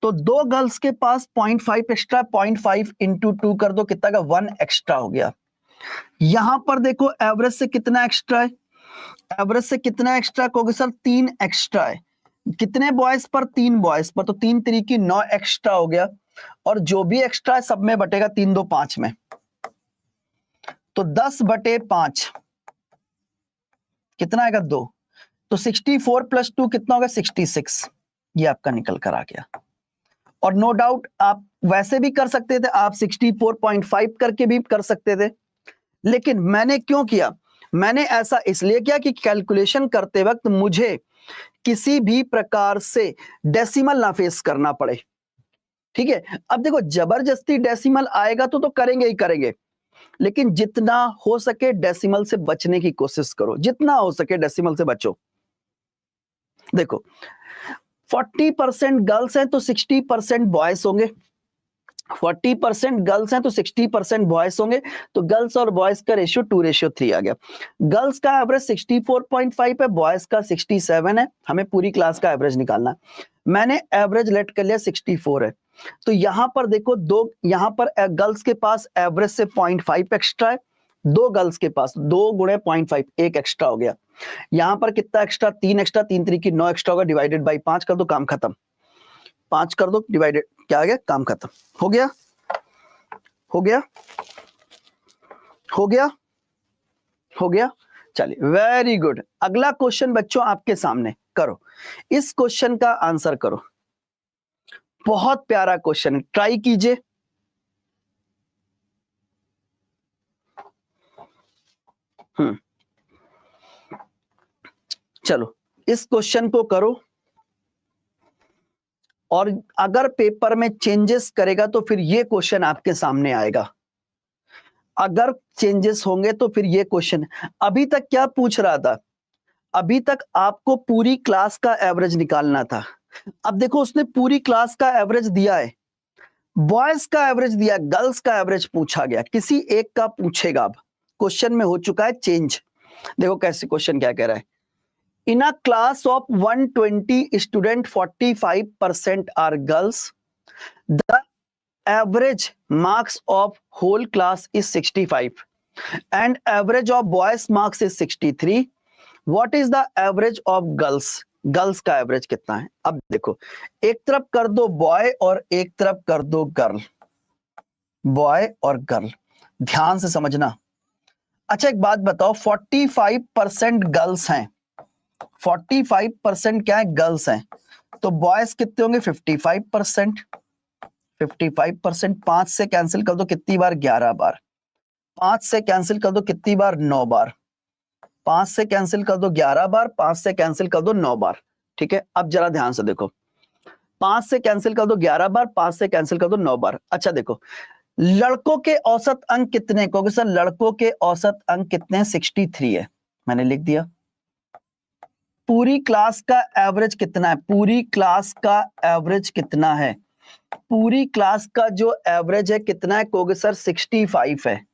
तो 2 गर्ल्स के पास 0.5 एक्स्ट्रा, 0.5 इंटू 2 कर दो, कितना का 1 एक्स्ट्रा हो गया। यहां पर देखो एवरेज से कितना एक्स्ट्रा है? एवरेज से कितना एक्स्ट्रा? क्योंकि सर 3 एक्स्ट्रा है। कितने बॉयज पर? 3 बॉयज पर, तो 3 3 की 9 एक्स्ट्रा हो गया। और जो भी एक्स्ट्रा है सब में बटेगा, 3 2 5 में, तो 10/5 कितना आएगा? 2। तो 64 + 2 कितना होगा? 66। ये आपका निकल कर आ गया। और नो डाउट आप वैसे भी कर सकते थे, आप 64.5 करके भी कर सकते थे, लेकिन मैंने क्यों किया? मैंने ऐसा इसलिए किया कि कैलकुलेशन करते वक्त मुझे किसी भी प्रकार से डेसिमल ना फेस करना पड़े। ठीक है, अब देखो जबरदस्ती डेसिमल आएगा तो करेंगे ही करेंगे, लेकिन जितना हो सके डेसिमल से बचने की कोशिश करो, जितना हो सके डेसिमल से बचो। देखो 40% गर्ल्स हैं तो 60% बॉयज होंगे। 40% गर्ल्स हैं तो 60% बॉयज होंगे, तो गर्ल्स और बॉयज का रेशियो 2:3 आ गया। गर्ल्स का एवरेज 64.5 है, बॉयज का 67 है। हमें पूरी क्लास का एवरेज निकालना है। मैंने एवरेज लेट कर लिया 64 है। तो यहां पर देखो यहां पर गर्ल्स के पास एवरेज से 0.5 एक्स्ट्रा है, 2 गर्ल्स के पास 2 × 0.5 1 एक्स्ट्रा हो गया। यहां पर कितना एक्स्ट्रा? 3 एक्स्ट्रा, 3 3 की 9 एक्स्ट्रा होगा, डिवाइडेड बाई 5 कर दो, काम खत्म। 5 कर दो डिवाइडेड, क्या आ गया? काम खत्म हो गया। हो गया, हो गया, हो गया। चलिए वेरी गुड। अगला क्वेश्चन बच्चों आपके सामने, करो इस क्वेश्चन का आंसर करो। बहुत प्यारा क्वेश्चन है, ट्राई कीजिए। चलो इस क्वेश्चन को करो, और अगर पेपर में चेंजेस करेगा तो फिर ये क्वेश्चन आपके सामने आएगा। अगर चेंजेस होंगे तो फिर ये क्वेश्चन। अभी तक क्या पूछ रहा था? अभी तक आपको पूरी क्लास का एवरेज निकालना था। अब देखो उसने पूरी क्लास का एवरेज दिया है, बॉयज का एवरेज दिया, गर्ल्स का एवरेज पूछा गया, किसी एक का पूछेगा। अब क्वेश्चन में हो चुका है चेंज। देखो कैसे क्वेश्चन क्या कह रहा है। In a class of 120 student 45% are girls, the average marks of whole class is 65 and average of boys marks is 63. What is the average of girls? Girls का एवरेज कितना है? अब देखो एक तरफ कर दो बॉय और एक तरफ कर दो गर्ल, बॉय और गर्ल, ध्यान से समझना। अच्छा एक बात बताओ, 45% गर्ल्स हैं, 45% क्या है? गर्ल्स हैं। तो बॉयज कितने होंगे 55%। 55% 5 से कैंसिल कर दो कितनी बार 11 बार। 5 से कैंसिल कर दो कितनी बार 9 बार। 5 से कैंसिल कर दो 11 बार, 5 से कैंसिल कर दो 9 बार। ठीक है, अब जरा ध्यान से देखो, 5 से कैंसिल कर दो 11 बार, 5 से कैंसिल कर दो 9 बार। अच्छा देखो, लड़कों के औसत अंक कितने, क्योंकि सर लड़कों के औसत अंक कितने हैं 63 है, मैंने लिख दिया। पूरी क्लास का एवरेज कितना है, पूरी क्लास का एवरेज कितना है, पूरी क्लास का जो एवरेज है कितना है, कहोगे सर 65 है,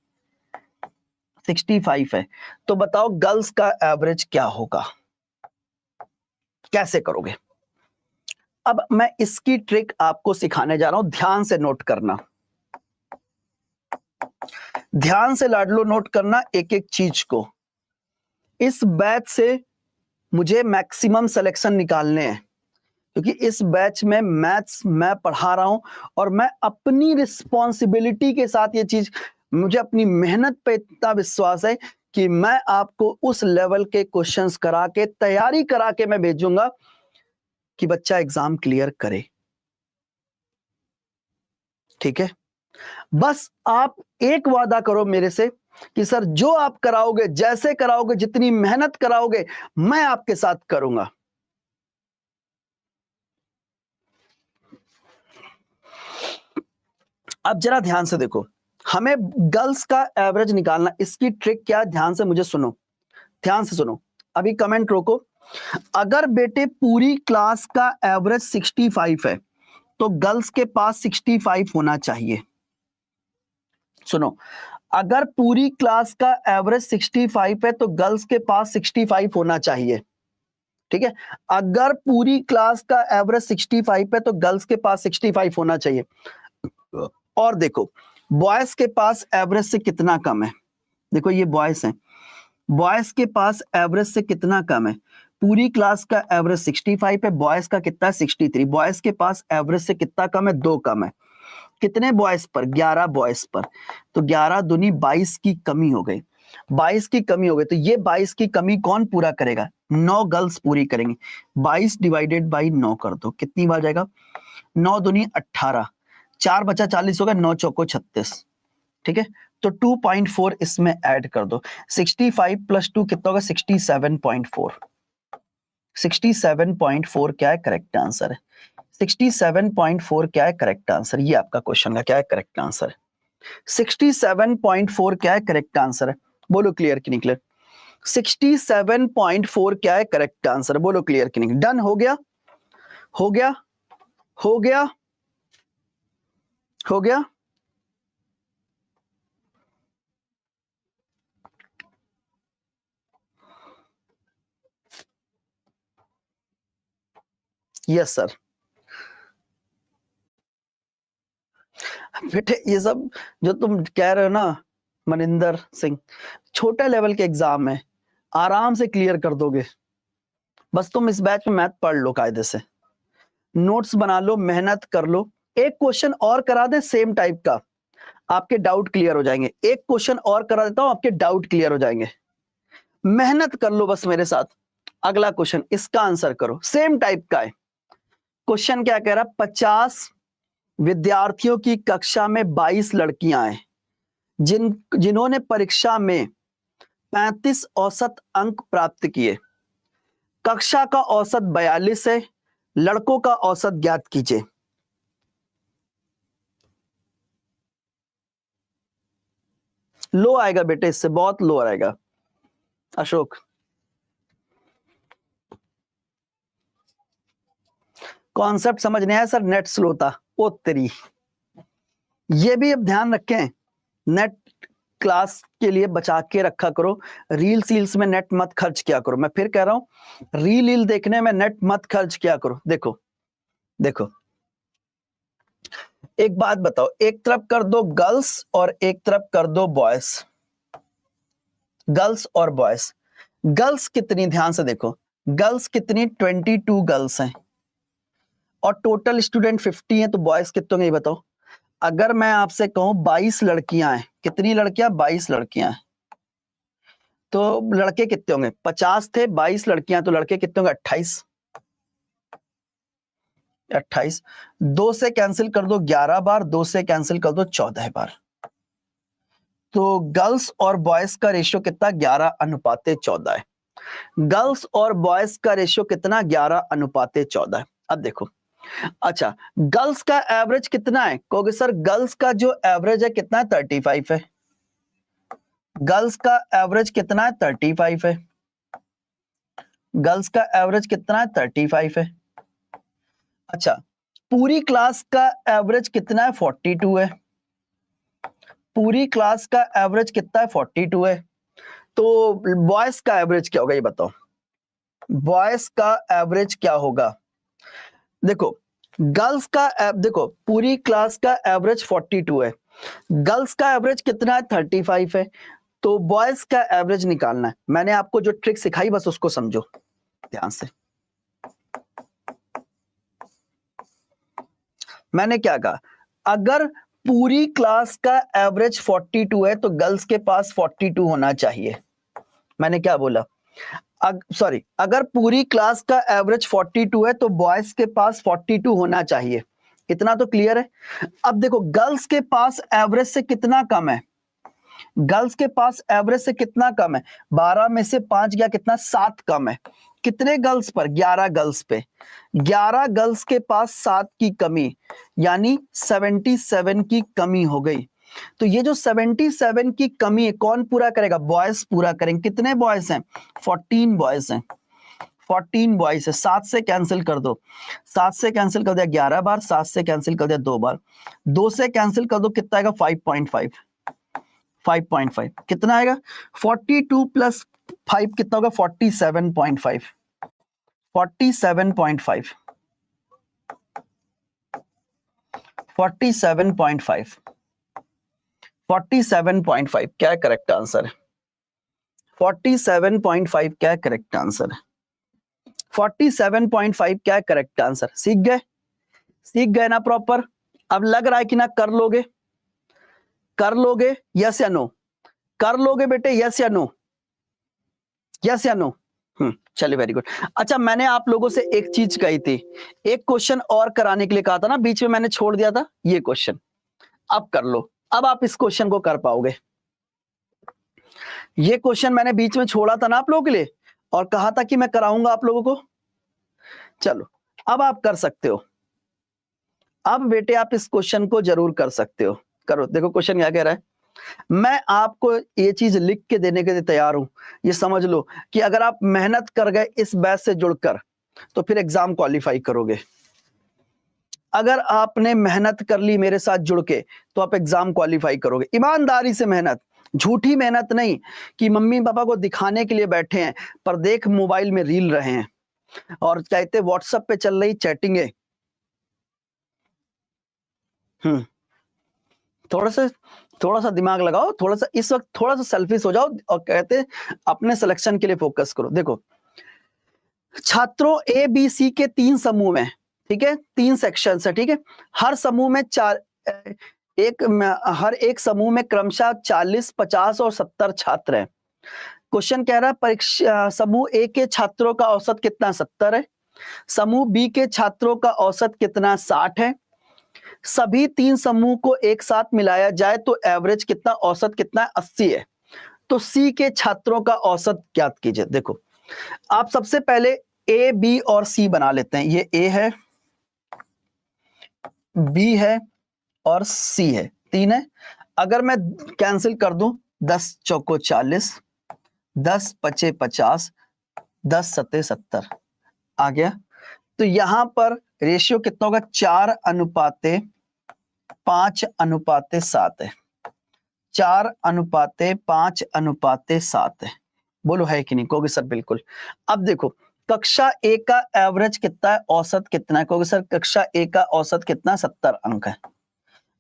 65 है। तो बताओ गर्ल्स का एवरेज क्या होगा, कैसे करोगे। अब मैं इसकी ट्रिक आपको सिखाने जा रहा हूं, ध्यान से नोट करना, ध्यान से लाडलो नोट करना एक एक चीज को। इस बैच से मुझे मैक्सिमम सिलेक्शन निकालने हैं, क्योंकि इस बैच में मैथ्स मैं पढ़ा रहा हूं और मैं अपनी रिस्पॉन्सिबिलिटी के साथ ये चीज, मुझे अपनी मेहनत पे इतना विश्वास है कि मैं आपको उस लेवल के क्वेश्चंस करा के, तैयारी करा के मैं भेजूंगा कि बच्चा एग्जाम क्लियर करे। ठीक है, बस आप एक वादा करो मेरे से कि सर जो आप कराओगे, जैसे कराओगे, जितनी मेहनत कराओगे, मैं आपके साथ करूंगा। अब जरा ध्यान से देखो, हमें गर्ल्स का एवरेज निकालना, इसकी ट्रिक क्या है, ध्यान से मुझे सुनो, ध्यान से सुनो। अभी कमेंट रोको। अगर बेटे पूरी क्लास का एवरेज 65 है तो गर्ल्स के पास 65 होना चाहिए। सुनो, अगर पूरी क्लास का एवरेज 65 है तो गर्ल्स के पास 65 होना चाहिए। ठीक है, अगर पूरी क्लास का एवरेज 65 है तो गर्ल्स के पास 65 होना चाहिए। और देखो बॉयज के पास एवरेज से कितना कम है, देखो ये बॉयज हैं, बॉयज के पास एवरेज से कितना कम है, पूरी क्लास का एवरेज 65 है, बॉयज का कितना है 63। बॉयज के पास एवरेज से कितना कम है, 2 कम है। कितने बॉयज पर, 11 बॉयज पर। तो 11 दूनी 22 की कमी हो गई, 22 की कमी हो गई। तो ये 22 की कमी कौन पूरा करेगा, 9 गर्ल्स पूरी करेंगी। 22 डिवाइडेड बाई 9 कर दो, कितनी बार जाएगा, 9 दूनी 18, 4 बचा 40 होगा, 9 चौको 36। ठीक है, तो 2.4 इसमें ऐड कर दो। 65 प्लस 2 कितना होगा, 67.4। 67.4 क्या है, करेक्ट आंसर है। 67.4 क्या है, करेक्ट आंसर। ये आपका क्वेश्चन का क्या है, करेक्ट आंसर है। 67.4 क्या है, करेक्ट आंसर है। बोलो क्लियर कि नहीं क्लियर। 67.4 क्या है, करेक्ट आंसर। बोलो क्लियर कि नहीं। डन हो गया, हो गया, हो गया, हो गया। Yes sir. बेटे ये सब जो तुम कह रहे हो ना मनिंदर सिंह, छोटे लेवल के एग्जाम है, आराम से क्लियर कर दोगे। बस तुम इस बैच में मैथ पढ़ लो, कायदे से नोट्स बना लो, मेहनत कर लो। एक क्वेश्चन और करा दे सेम टाइप का, आपके डाउट क्लियर हो जाएंगे। एक क्वेश्चन और करा देता हूं, आपके डाउट क्लियर हो जाएंगे। मेहनत कर लो बस मेरे साथ। अगला क्वेश्चन, इसका आंसर करो, सेम टाइप का है। क्वेश्चन क्या कह रहा, 50 विद्यार्थियों की कक्षा में 22 लड़कियां हैं जिन्होंने परीक्षा में 35 औसत अंक प्राप्त किए। कक्षा का औसत 42 है, लड़कों का औसत ज्ञात कीजिए। लो आएगा बेटे, इससे बहुत लो आएगा। अशोक, कॉन्सेप्ट समझ नहीं आया सर, नेट स्लो था। ओ तेरी, ये भी अब ध्यान रखें, नेट क्लास के लिए बचा के रखा करो। रील सील्स में नेट मत खर्च किया करो। मैं फिर कह रहा हूं, रील देखने में नेट मत खर्च किया करो। देखो देखो, एक बात बताओ, एक तरफ कर दो गर्ल्स और एक तरफ कर दो बॉयज। गर्ल्स और बॉयज, गर्ल्स कितनी, ध्यान से देखो, गर्ल्स कितनी, 22 गर्ल्स हैं और टोटल स्टूडेंट 50 हैं। तो बॉयज कितने होंगे ये बताओ। अगर मैं आपसे कहूं 22 लड़कियां हैं, कितनी लड़कियां, 22 लड़कियां हैं, तो लड़के कितने होंगे, 50 थे, 22 लड़कियां, तो लड़के कितने होंगे, 28। 28, 2 से कैंसिल कर दो 11 बार, 2 से कैंसिल कर दो 14 बार। तो गर्ल्स और बॉयज का रेशियो कितना 11:14 है। गर्ल्स और बॉयज का रेशियो कितना 11:14 है। अब देखो, अच्छा गर्ल्स का एवरेज कितना है, कहोगे सर गर्ल्स का जो एवरेज है कितना है 35 है। गर्ल्स का एवरेज कितना है 35 है। गर्ल्स का एवरेज कितना है 35 है। अच्छा पूरी क्लास का एवरेज कितना है 42 है। पूरी क्लास का एवरेज कितना है 42 है। तो बॉयज का एवरेज क्या होगा ये बताओ, बॉयज का एवरेज क्या होगा। देखो गर्ल्स का देखो पूरी क्लास का एवरेज 42 है, गर्ल्स का एवरेज कितना है 35 है, तो बॉयज का एवरेज निकालना है। मैंने आपको जो ट्रिक सिखाई बस उसको समझो ध्यान से। मैंने क्या कहा, अगर पूरी क्लास का एवरेज 42 है तो गर्ल्स के पास 42 होना चाहिए। मैंने क्या बोला, सॉरी अगर पूरी क्लास का एवरेज 42 है तो बॉयज के पास 42 होना चाहिए। इतना तो क्लियर है। अब देखो गर्ल्स के पास एवरेज से कितना कम है, गर्ल्स के पास एवरेज से कितना कम है, 12 में से 5 गया कितना 7 कम है। कितने गर्ल्स पर, 11 गर्ल्स पे, 11 गर्ल्स के पास 7 की कमी, यानी 77 की कमी हो गई। तो ये जो 77 की कमी है कौन पूरा करेगा, बॉयज पूरा करेंगे। कितने बॉयज हैं, 14 बॉयज हैं, 14 बॉयज है। 7 से कैंसिल कर दो, 7 से कैंसिल कर दिया 11 बार, 7 से कैंसिल कर दिया 2 बार, 2 से कैंसिल कर दो कितना आएगा 5.5, 5.5 कितना आएगा, 42 प्लस 5 कितना होगा 47.5, 47.5, 47.5, 47.5 क्या करेक्ट आंसर है, 47.5 क्या करेक्ट आंसर है, 47.5 क्या करेक्ट आंसर। सीख गए, सीख गए ना प्रॉपर। अब लग रहा है कि ना कर लोगे, कर लोगे यस या नो, कर लोगे बेटे यस या नो, यस या नो। चलिए वेरी गुड। अच्छा मैंने आप लोगों से एक चीज कही थी, एक क्वेश्चन और कराने के लिए कहा था ना, बीच में मैंने छोड़ दिया था ये क्वेश्चन, अब कर लो। अब आप इस क्वेश्चन को कर पाओगे। ये क्वेश्चन मैंने बीच में छोड़ा था ना आप लोगों के लिए और कहा था कि मैं कराऊंगा आप लोगों को। चलो अब आप कर सकते हो, अब बेटे आप इस क्वेश्चन को जरूर कर सकते हो। करो, देखो क्वेश्चन क्या कह रहा है। मैं आपको ये चीज लिख के देने के लिए तैयार हूं, ये समझ लो कि अगर आप मेहनत कर गए इस बैच से जुड़कर तो फिर एग्जाम क्वालिफाई करोगे। अगर आपने मेहनत कर ली मेरे साथ जुड़ के तो आप एग्जाम क्वालिफाई करोगे। ईमानदारी से मेहनत, झूठी मेहनत नहीं कि मम्मी पापा को दिखाने के लिए बैठे हैं पर देख मोबाइल में रील रहे हैं और कहते व्हाट्सएप पे चल रही चैटिंग है। थोड़ा सा दिमाग लगाओ, थोड़ा सा इस वक्त थोड़ा सा सेल्फिश हो जाओ और कहते अपने सिलेक्शन के लिए फोकस करो। देखो छात्रों ए बी सी के 3 समूह हैं, ठीक है, 3 सेक्शन है, ठीक है। हर समूह में हर एक समूह में क्रमशः 40, 50 और 70 छात्र हैं। क्वेश्चन कह रहा है परीक्षा समूह ए के छात्रों का औसत कितना 70 है, समूह बी के छात्रों का औसत कितना 60 है, सभी 3 समूह को एक साथ मिलाया जाए तो एवरेज कितना, औसत कितना 80 है। तो सी के छात्रों का औसत ज्ञात कीजिए। देखो आप सबसे पहले ए बी और सी बना लेते हैं। ये ए है, बी है और सी है, 3 है। अगर मैं कैंसिल कर दूं 10 चौको 40, 10 पचे 50, 10 सत्ते 70 आ गया। तो यहां पर रेशियो कितना होगा 4:5:7 है, 4:5:7 है। बोलो है कि नहीं, कहोगे सर बिल्कुल। अब देखो कक्षा ए का एवरेज कितना है, औसत कितना है, कहोगे सर कक्षा ए का औसत कितना 70 अंक है।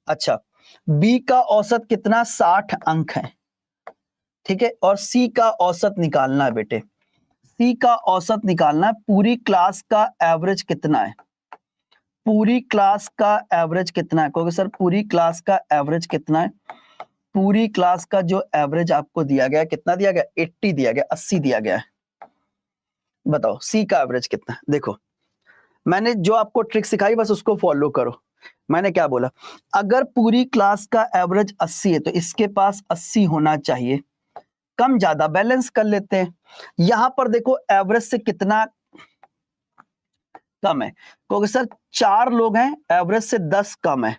अच्छा बी का औसत कितना 60 अंक है, ठीक है। और सी का औसत निकालना है बेटे, सी का औसत निकालना है। पूरी क्लास का एवरेज कितना है, पूरी क्लास का एवरेज कितना है, कहोगे सर पूरी क्लास का एवरेज कितना है। पूरी क्लास का जो एवरेज आपको दिया गया कितना दिया गया 80 दिया गया, 80 दिया गया है। बताओ सी का एवरेज कितना है। देखो मैंने जो आपको ट्रिक सिखाई बस उसको फॉलो करो। मैंने क्या बोला, अगर पूरी क्लास का एवरेज 80 है तो इसके पास 80 होना चाहिए, कम ज्यादा बैलेंस कर लेते हैं। यहां पर देखो एवरेज से कितना कम है, क्योंकि सर 4 लोग हैं, एवरेज से 10 कम है,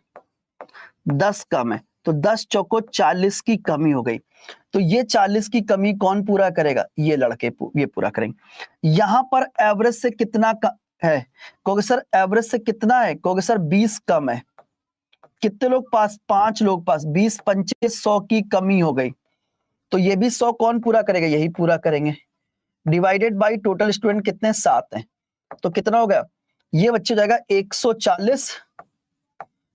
10 कम है, तो 10 चौको 40 की कमी हो गई। तो ये 40 की कमी कौन पूरा करेगा, ये लड़के ये पूरा करेंगे। यहां पर एवरेज से कितना है, क्योंकि सर एवरेज से कितना है, क्योंकि सर 20 कम है, कितने लोग पास, 5 लोग पास, 20 पंचे 100 की कमी हो गई, तो ये भी 100 कौन पूरा करेगा, यही पूरा करेंगे। डिवाइडेड बाय टोटल स्टूडेंट कितने, 7 हैं, तो कितना हो गया, ये बच्चे जाएगा 140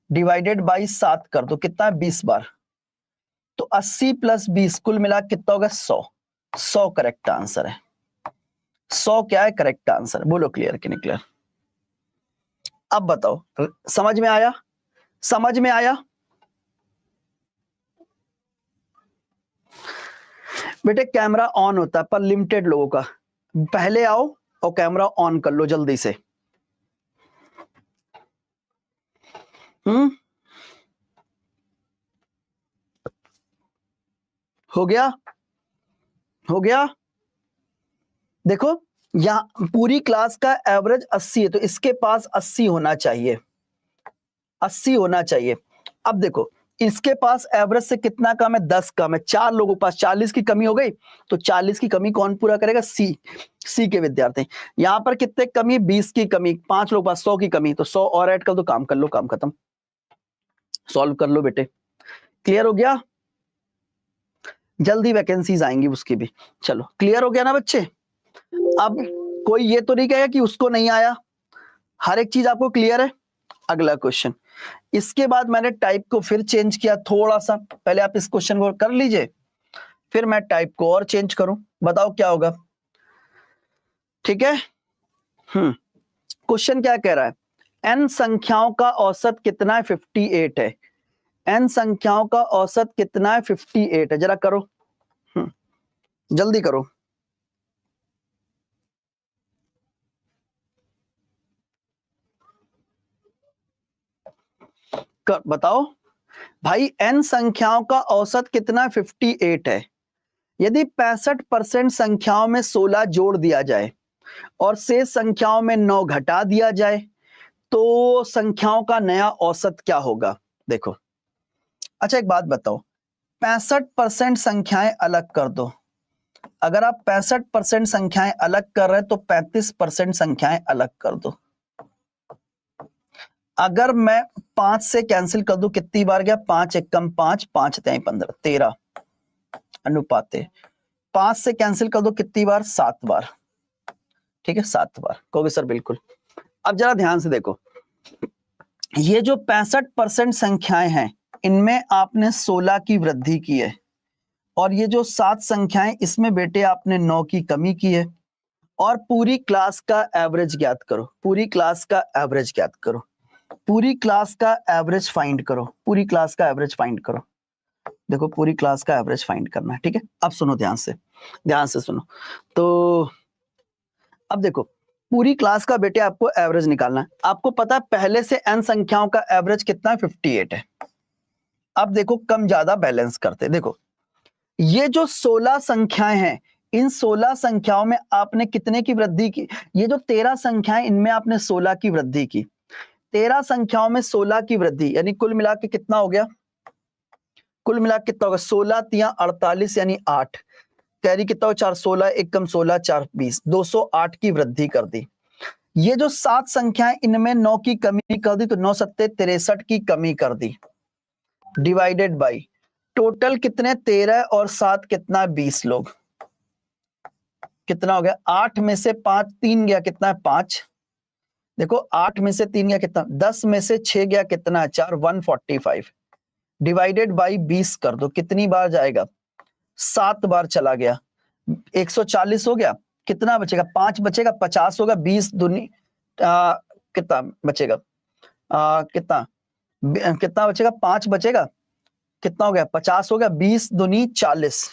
डिवाइडेड बाई 7 कर दो, कितना है 20 बार, तो 80 प्लस 20 कुल मिला कितना होगा 100। 100 करेक्ट आंसर है, 100 क्या है करेक्ट आंसर। बोलो क्लियर कि नहीं क्लियर? अब बताओ समझ में आया, समझ में आया? बेटे कैमरा ऑन होता है पर लिमिटेड लोगों का, पहले आओ और कैमरा ऑन कर लो जल्दी से। हो गया, हो गया। देखो यहां पूरी क्लास का एवरेज 80 है तो इसके पास 80 होना चाहिए, 80 होना चाहिए। अब देखो इसके पास एवरेज से कितना कम है, 10 कम है, 4 लोगों के पास 40 की कमी हो गई, तो 40 की कमी कौन पूरा करेगा, सी के विद्यार्थी। यहां पर कितने कमी, 20 की कमी, 5 लोगों के पास 100 की कमी, तो 100 और ऐड कर दो, काम कर लो, काम खत्म, सॉल्व कर लो बेटे। क्लियर हो गया? जल्दी वैकेंसीज आएंगी उसकी भी। चलो क्लियर हो गया ना बच्चे? अब कोई ये तो नहीं कहेगा कि उसको नहीं आया, हर एक चीज आपको क्लियर है। अगला क्वेश्चन, इसके बाद मैंने टाइप को फिर चेंज किया थोड़ा सा, पहले आप इस क्वेश्चन को कर लीजिए, फिर मैं टाइप को और चेंज करूं, बताओ क्या होगा। ठीक है, क्वेश्चन क्या कह रहा है, n संख्याओं का औसत कितना है, 58 है। n संख्याओं का औसत कितना है, 58 है, जरा करो, जल्दी करो। बताओ भाई, n संख्याओं का औसत कितना, 58 है। यदि 65% संख्याओं में 16 जोड़ दिया जाए और शेष संख्याओं में 9 घटा दिया जाए तो संख्याओं का नया औसत क्या होगा। देखो अच्छा एक बात बताओ, 65% संख्याएं अलग कर दो, अगर आप 65% संख्याएं अलग कर रहे हैं तो 35% संख्याएं अलग कर दो। अगर मैं 5 से कैंसिल कर दूं कितनी बार गया, 5 एकम 5, 5 तिहाई 15, 13 अनुपाते। 5 से कैंसिल कर दो कितनी बार, 7 बार, ठीक है 7 बार कहोगे सर बिल्कुल। अब जरा ध्यान से देखो, ये जो 65% संख्याएं हैं इनमें आपने 16 की वृद्धि की है, और ये जो 7 संख्याएं इसमें बेटे आपने 9 की कमी की है, और पूरी क्लास का एवरेज ज्ञात करो, पूरी क्लास का एवरेज ज्ञात करो, पूरी क्लास का एवरेज फाइंड करो, पूरी क्लास का एवरेज फाइंड करो। देखो पूरी क्लास का एवरेज फाइंड करना है, ठीक है। अब सुनो ध्यान से, ध्यान से सुनो। तो अब देखो पूरी क्लास का बेटे आपको एवरेज निकालना है, आपको पता है पहले से n संख्याओं का एवरेज कितना है, 58 है। अब देखो कम ज्यादा बैलेंस करते, देखो ये जो 16 संख्याएं हैं, इन 16 संख्याओं में आपने कितने की वृद्धि की, ये जो 13 संख्याएं इनमें आपने 16 की वृद्धि की, 13 संख्याओं में 16 की वृद्धि, यानी कुल मिला के कितना हो गया, कुल मिला के कितना होगा, 16 तिया 48 यानी 8, कैरी कितना हो 4, 16 एकम 16 4 20, 208 की वृद्धि कर दी। ये जो 7 संख्याएं इनमें 9 की कमी कर दी, तो 9 सत्ते 63 की कमी कर दी, डिवाइडेड बाई टोटल कितने 13 और 7 कितना 20 लोग, कितना हो गया 8 में से 5 3 गया कितना है 5, देखो 8 में से 3 गया कितना, 10 में से 6 गया कितना है 4, 145 डिवाइडेड बाई 20 कर दो, कितनी बार जाएगा 7 बार चला गया, 140 हो गया, कितना बचेगा 5 बचेगा, 50 होगा, 20 दूनी कितना बचेगा, कितना कितना बचेगा 5 बचेगा, कितना हो गया 50 हो गया, 20 दूनी 40,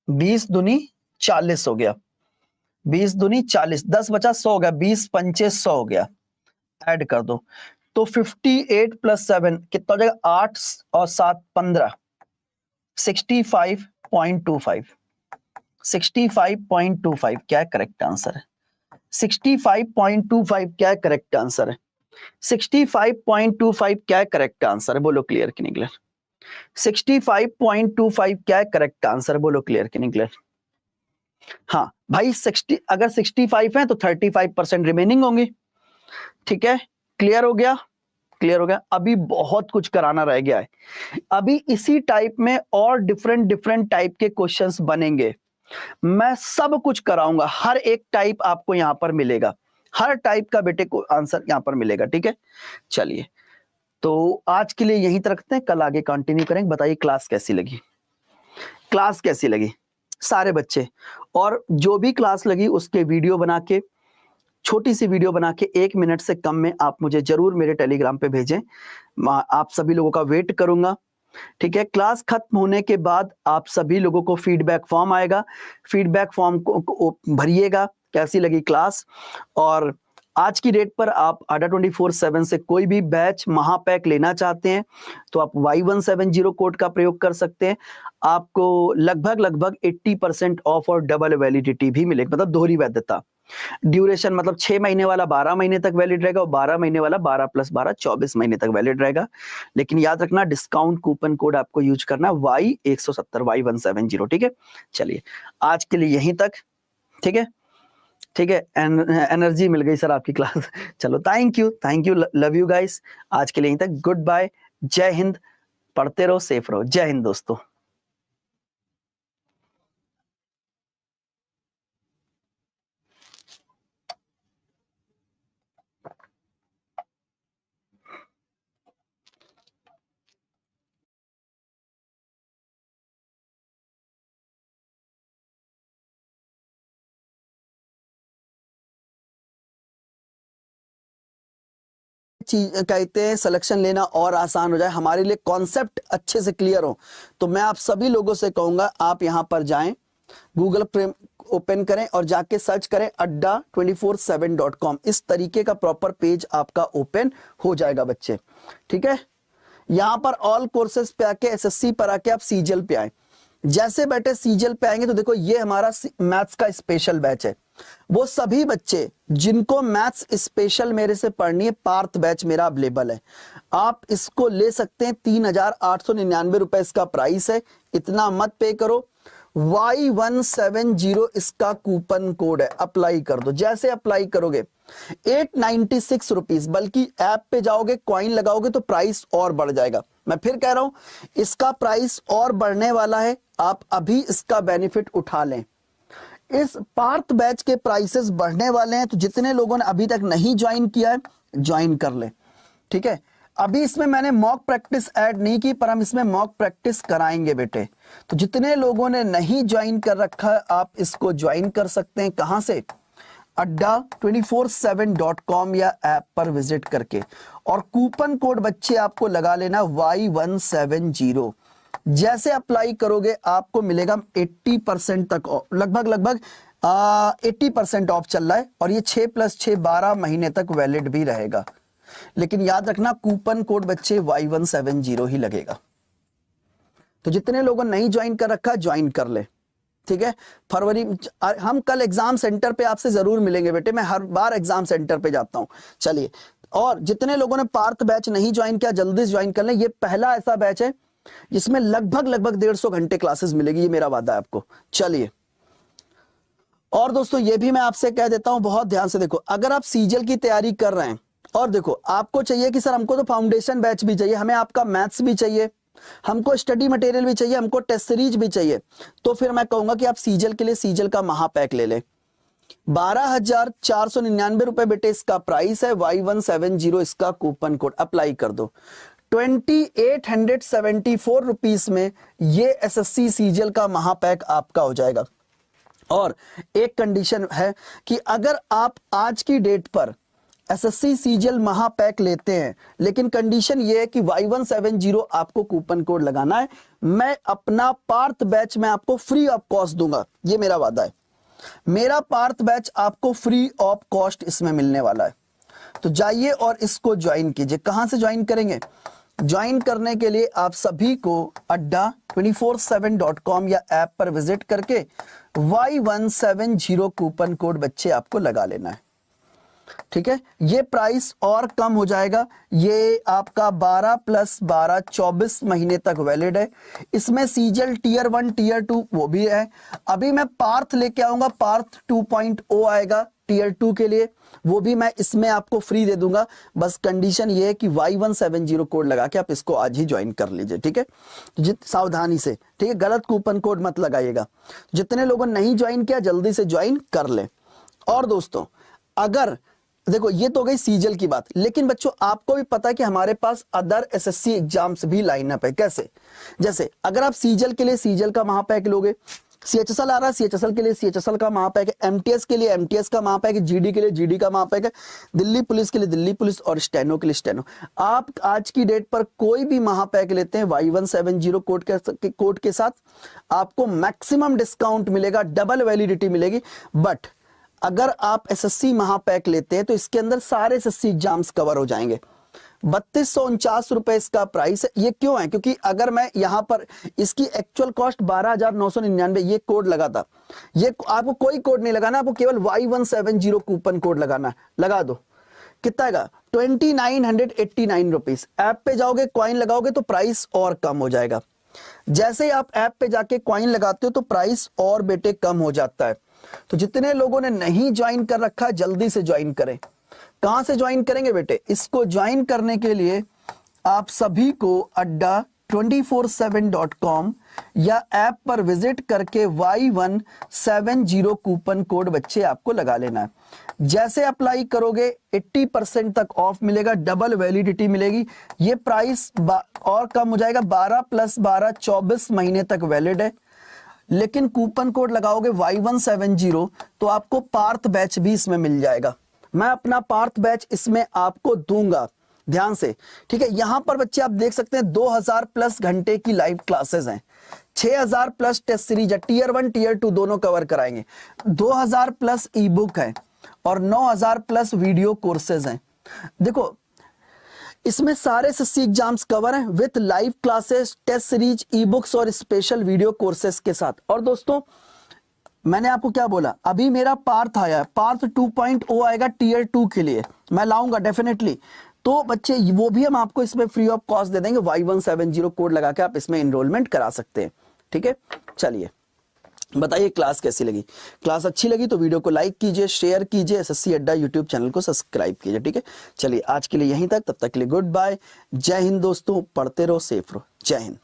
20 दूनी 40 हो गया, 20 दूनी 40, 10 बचा 100 हो गया, 20 पंचे 100 हो गया, ऐड कर दो तो 58 + 7 कितना हो जाएगा, 8 और 7 15, 65.25, 65.25 क्या करेक्ट आंसर है, 65.25 क्या करेक्ट आंसर है, 65.25 क्या करेक्ट आंसर है, बोलो क्लियर कि नहीं क्लियर, 65.25 क्या करेक्ट आंसर है, बोलो क्लियर कि नहीं क्लियर। हाँ भाई 60, अगर 65 है तो 35% रिमेनिंग होंगी, ठीक है, क्लियर हो गया, क्लियर हो गया। अभी बहुत कुछ कराना रह गया है, अभी इसी टाइप में और डिफरेंट डिफरेंट टाइप के क्वेश्चंस बनेंगे, मैं सब कुछ कराऊंगा, हर एक टाइप आपको यहां पर मिलेगा, हर टाइप का बेटे को आंसर यहां पर मिलेगा, ठीक है। चलिए तो आज के लिए यहीं तक रखते हैं, कल आगे कंटिन्यू करेंगे। बताइए क्लास कैसी लगी, क्लास कैसी लगी सारे बच्चे, और जो भी क्लास लगी उसके वीडियो बना के, छोटी सी वीडियो बना के 1 मिनट से कम में आप मुझे जरूर मेरे टेलीग्राम पे भेजें, आप सभी लोगों का वेट करूंगा, ठीक है। क्लास खत्म होने के बाद आप सभी लोगों को फीडबैक फॉर्म आएगा, फीडबैक फॉर्म को भरिएगा, कैसी लगी क्लास। और आज की डेट पर आप अड्डा 24/7 से कोई भी बैच महापैक लेना चाहते हैं तो आप Y170 कोड का प्रयोग कर सकते हैं, आपको लगभग 80% ऑफ और डबल वैलिडिटी भी मिलेगी, मतलब दोहरी वैधता। ड्यूरेशन मतलब 6 महीने वाला 12 महीने तक वैलिड रहेगा, और 12 महीने वाला 12 + 12 24 महीने तक वैलिड रहेगा। लेकिन याद रखना डिस्काउंट कूपन कोड आपको यूज करना Y170 Y170, ठीक है। चलिए आज के लिए यहीं तक, ठीक है, ठीक है। एनर्जी मिल गई सर आपकी क्लास चलो thank you, love you guys, आज के लिए यहीं तक, गुड बाय, जय हिंद, पढ़ते रहो, सेफ रहो, जय हिंद दोस्तों। कहते हैं सिलेक्शन लेना और आसान हो जाए, हमारे लिए कॉन्सेप्ट अच्छे से क्लियर हो, तो मैं आप सभी लोगों से कहूंगा आप यहां पर जाएं, गूगल पे ओपन करें और जाके सर्च करें adda247.com, इस तरीके का प्रॉपर पेज आपका ओपन हो जाएगा बच्चे, ठीक है। यहां पर ऑल कोर्सेज पे आके एसएससी पर आके आप सीजीएल पे आए, जैसे बैठे सीजीएल पे आएंगे तो देखो ये हमारा मैथ्स का स्पेशल बैच है, वो सभी बच्चे जिनको मैथ्स स्पेशल मेरे से पढ़नी है, पार्थ बैच मेरा अवेलेबल है, आप इसको ले सकते हैं, 3,899 रुपए इसका प्राइस है, इतना मत पे करो, Y170 इसका कूपन कोड है, अप्लाई कर दो, जैसे अप्लाई करोगे 896 रुपीज, बल्कि ऐप पे जाओगे कॉइन लगाओगे तो प्राइस और बढ़ जाएगा, मैं फिर कह रहा हूं इसका प्राइस और बढ़ने वाला है, आप अभी इसका बेनिफिट उठा लें, इस पार्थ बैच के प्राइसेस बढ़ने वाले हैं, तो जितने लोगों ने अभी तक नहीं ज्वाइन किया है ज्वाइन कर ले, ठीक है। अभी इसमें मैंने मॉक प्रैक्टिस ऐड नहीं की, पर हम इसमें मॉक प्रैक्टिस कराएंगे बेटे, तो जितने लोगों ने नहीं ज्वाइन कर रखा है आप इसको ज्वाइन कर सकते हैं, कहां से, adda247.com या ऐप पर विजिट करके, और कूपन कोड बच्चे आपको लगा लेना Y170, जैसे अप्लाई करोगे आपको मिलेगा 80% तक, लगभग 80% ऑफ चल रहा है, और ये 6 + 6 12 महीने तक वैलिड भी रहेगा, लेकिन याद रखना कूपन कोड बच्चे Y170 ही लगेगा, तो जितने लोगों ने नहीं ज्वाइन कर रखा ज्वाइन कर ले, ठीक है। फरवरी हम कल एग्जाम सेंटर पे आपसे जरूर मिलेंगे बेटे, मैं हर बार एग्जाम सेंटर पे जाता हूं। चलिए, और जितने लोगों ने पार्थ बैच नहीं ज्वाइन किया जल्दी से ज्वाइन कर लें, ये पहला ऐसा बैच है जिसमें लगभग 150 घंटे क्लासेस मिलेगी, ये मेरा वादा है आपको। चलिए, और दोस्तों ये भी मैं आपसे कह देता हूं, बहुत ध्यान से देखो, अगर आप सीजीएल की तैयारी कर रहे हैं और देखो आपको चाहिए कि सर हमको तो फाउंडेशन बैच भी चाहिए, हमें आपका मैथ्स भी चाहिए, हमको स्टडी मटेरियल भी चाहिए, हमको टेस्ट सीरीज भी चाहिए, तो फिर मैं कहूंगा कि आप सीजीएल के लिए सीजीएल का महापैक ले लें, 12,499 रुपए बेटे इसका प्राइस है, Y170 इसका कूपन कोड, अप्लाई कर दो, 2,874 रुपीस में ये एसएससी सीजीएल का महापैक आपका हो जाएगा। और एक कंडीशन है कि अगर आप आज की डेट पर एसएससी सीजीएल महापैक लेते हैं, लेकिन कंडीशन ये है कि Y170 आपको कूपन कोड लगाना है, मैं अपना पार्थ बैच में आपको फ्री ऑफ कॉस्ट दूंगा, ये मेरा वादा है, मेरा पार्थ बैच आपको फ्री ऑफ कॉस्ट इसमें मिलने वाला है, तो जाइए और इसको ज्वाइन कीजिए। कहां से ज्वाइन करेंगे? ज्वाइन करने के लिए आप सभी को adda247.com या ऐप पर विजिट करके Y170 कूपन कोड बच्चे आपको लगा लेना है, ठीक है। ये प्राइस और कम हो जाएगा, ये आपका 12 + 12 24 महीने तक वैलिड है। इसमें सीजल टियर 1 टियर 2 वो भी है। अभी मैं पार्थ लेके आऊंगा, पार्थ 2.0 आएगा टियर 2 के लिए, वो भी मैं इसमें आपको फ्री दे दूंगा। बस कंडीशन ये है कि Y170 कोड लगा के आप इसको आज ही ज्वाइन कर लीजिए, ठीक है। सावधानी से, ठीक है, गलत कूपन कोड मत लगाइएगा। जितने लोगों ने नहीं ज्वाइन किया जल्दी से ज्वाइन कर ले। और दोस्तों अगर देखो ये तो गई सीजल की बात, लेकिन बच्चों आपको भी पता है कि हमारे पास अदर एसएससी एग्जाम्स भी लाइन अप है। कैसे? जैसे अगर आप सीजल के लिए सीजल का महापैक लोगे, सीएचएसएल आ रहा है, सीएचएसएल के लिए सीएचएसएल का महापैक है, एमटीएस के लिए एमटीएस का महापैक है, जीडी के लिए जीडी का महापैक है, दिल्ली पुलिस के लिए दिल्ली पुलिस और स्टेनो के लिए स्टेनो। आप आज की डेट पर कोई भी महापैक लेते हैं Y170 कोड के साथ आपको मैक्सिमम डिस्काउंट मिलेगा, डबल वैलिडिटी मिलेगी। बट अगर आप एसएससी महापैक लेते हैं तो इसके अंदर सारे एसएससी एग्जाम्स कवर हो जाएंगे। 3249 रुपए इसका प्राइस है। ये क्यों है? क्योंकि अगर मैं यहां पर इसकी एक्चुअल कॉस्ट 12,999 ये कोड लगा था, ये आपको कोई कोड नहीं लगाना, आपको केवल Y170 कूपन कोड लगाना है। लगा दो, कितना आएगा? 2989 रुपीज। ऐप पे जाओगे कॉइन लगाओगे तो प्राइस और कम हो जाएगा। जैसे ही आप ऐप पे जाके कॉइन लगाते हो तो प्राइस और बेटे कम हो जाता है। तो जितने लोगों ने नहीं ज्वाइन कर रखा जल्दी से ज्वाइन करें। कहां से ज्वाइन करेंगे बेटे? इसको ज्वाइन करने के लिए आप सभी को adda247.com या ऐप पर विजिट करके Y170 कूपन कोड बच्चे आपको लगा लेना है। जैसे अप्लाई करोगे 80% तक ऑफ मिलेगा, डबल वैलिडिटी मिलेगी। ये प्राइस और कम हो जाएगा, 12 + 12 24 महीने तक वैलिड है। लेकिन कूपन कोड लगाओगे Y170 तो आपको पार्थ बैच भी इसमें मिल जाएगा। मैं अपना पार्थ बैच इसमें आपको दूंगा, ध्यान से, ठीक है। यहां पर बच्चे आप देख सकते हैं 2000+ घंटे की लाइव क्लासेस हैं, 6000+ टेस्ट सीरीज है, टियर 1 टियर 2 दोनों कवर कराएंगे, 2000+ ई बुक है और 9000+ वीडियो कोर्सेज हैं। देखो इसमें सारे एसएससी एग्जाम्स कवर हैं with live classes, test series, e books और स्पेशल वीडियो कोर्सेज के साथ। और दोस्तों मैंने आपको क्या बोला, अभी मेरा पार्थ आया, पार्थ 2.0 आएगा टियर 2 के लिए, मैं लाऊंगा डेफिनेटली। तो बच्चे वो भी हम आपको इसमें फ्री ऑफ कॉस्ट दे देंगे। Y170 कोड लगा के आप इसमें एनरोलमेंट करा सकते हैं, ठीक है। चलिए बताइए क्लास कैसी लगी? क्लास अच्छी लगी तो वीडियो को लाइक कीजिए, शेयर कीजिए, एसएससी अड्डा यूट्यूब चैनल को सब्सक्राइब कीजिए, ठीक है। चलिए आज के लिए यहीं तक, तब तक के लिए गुड बाय, जय हिंद दोस्तों, पढ़ते रहो, सेफ रहो, जय हिंद।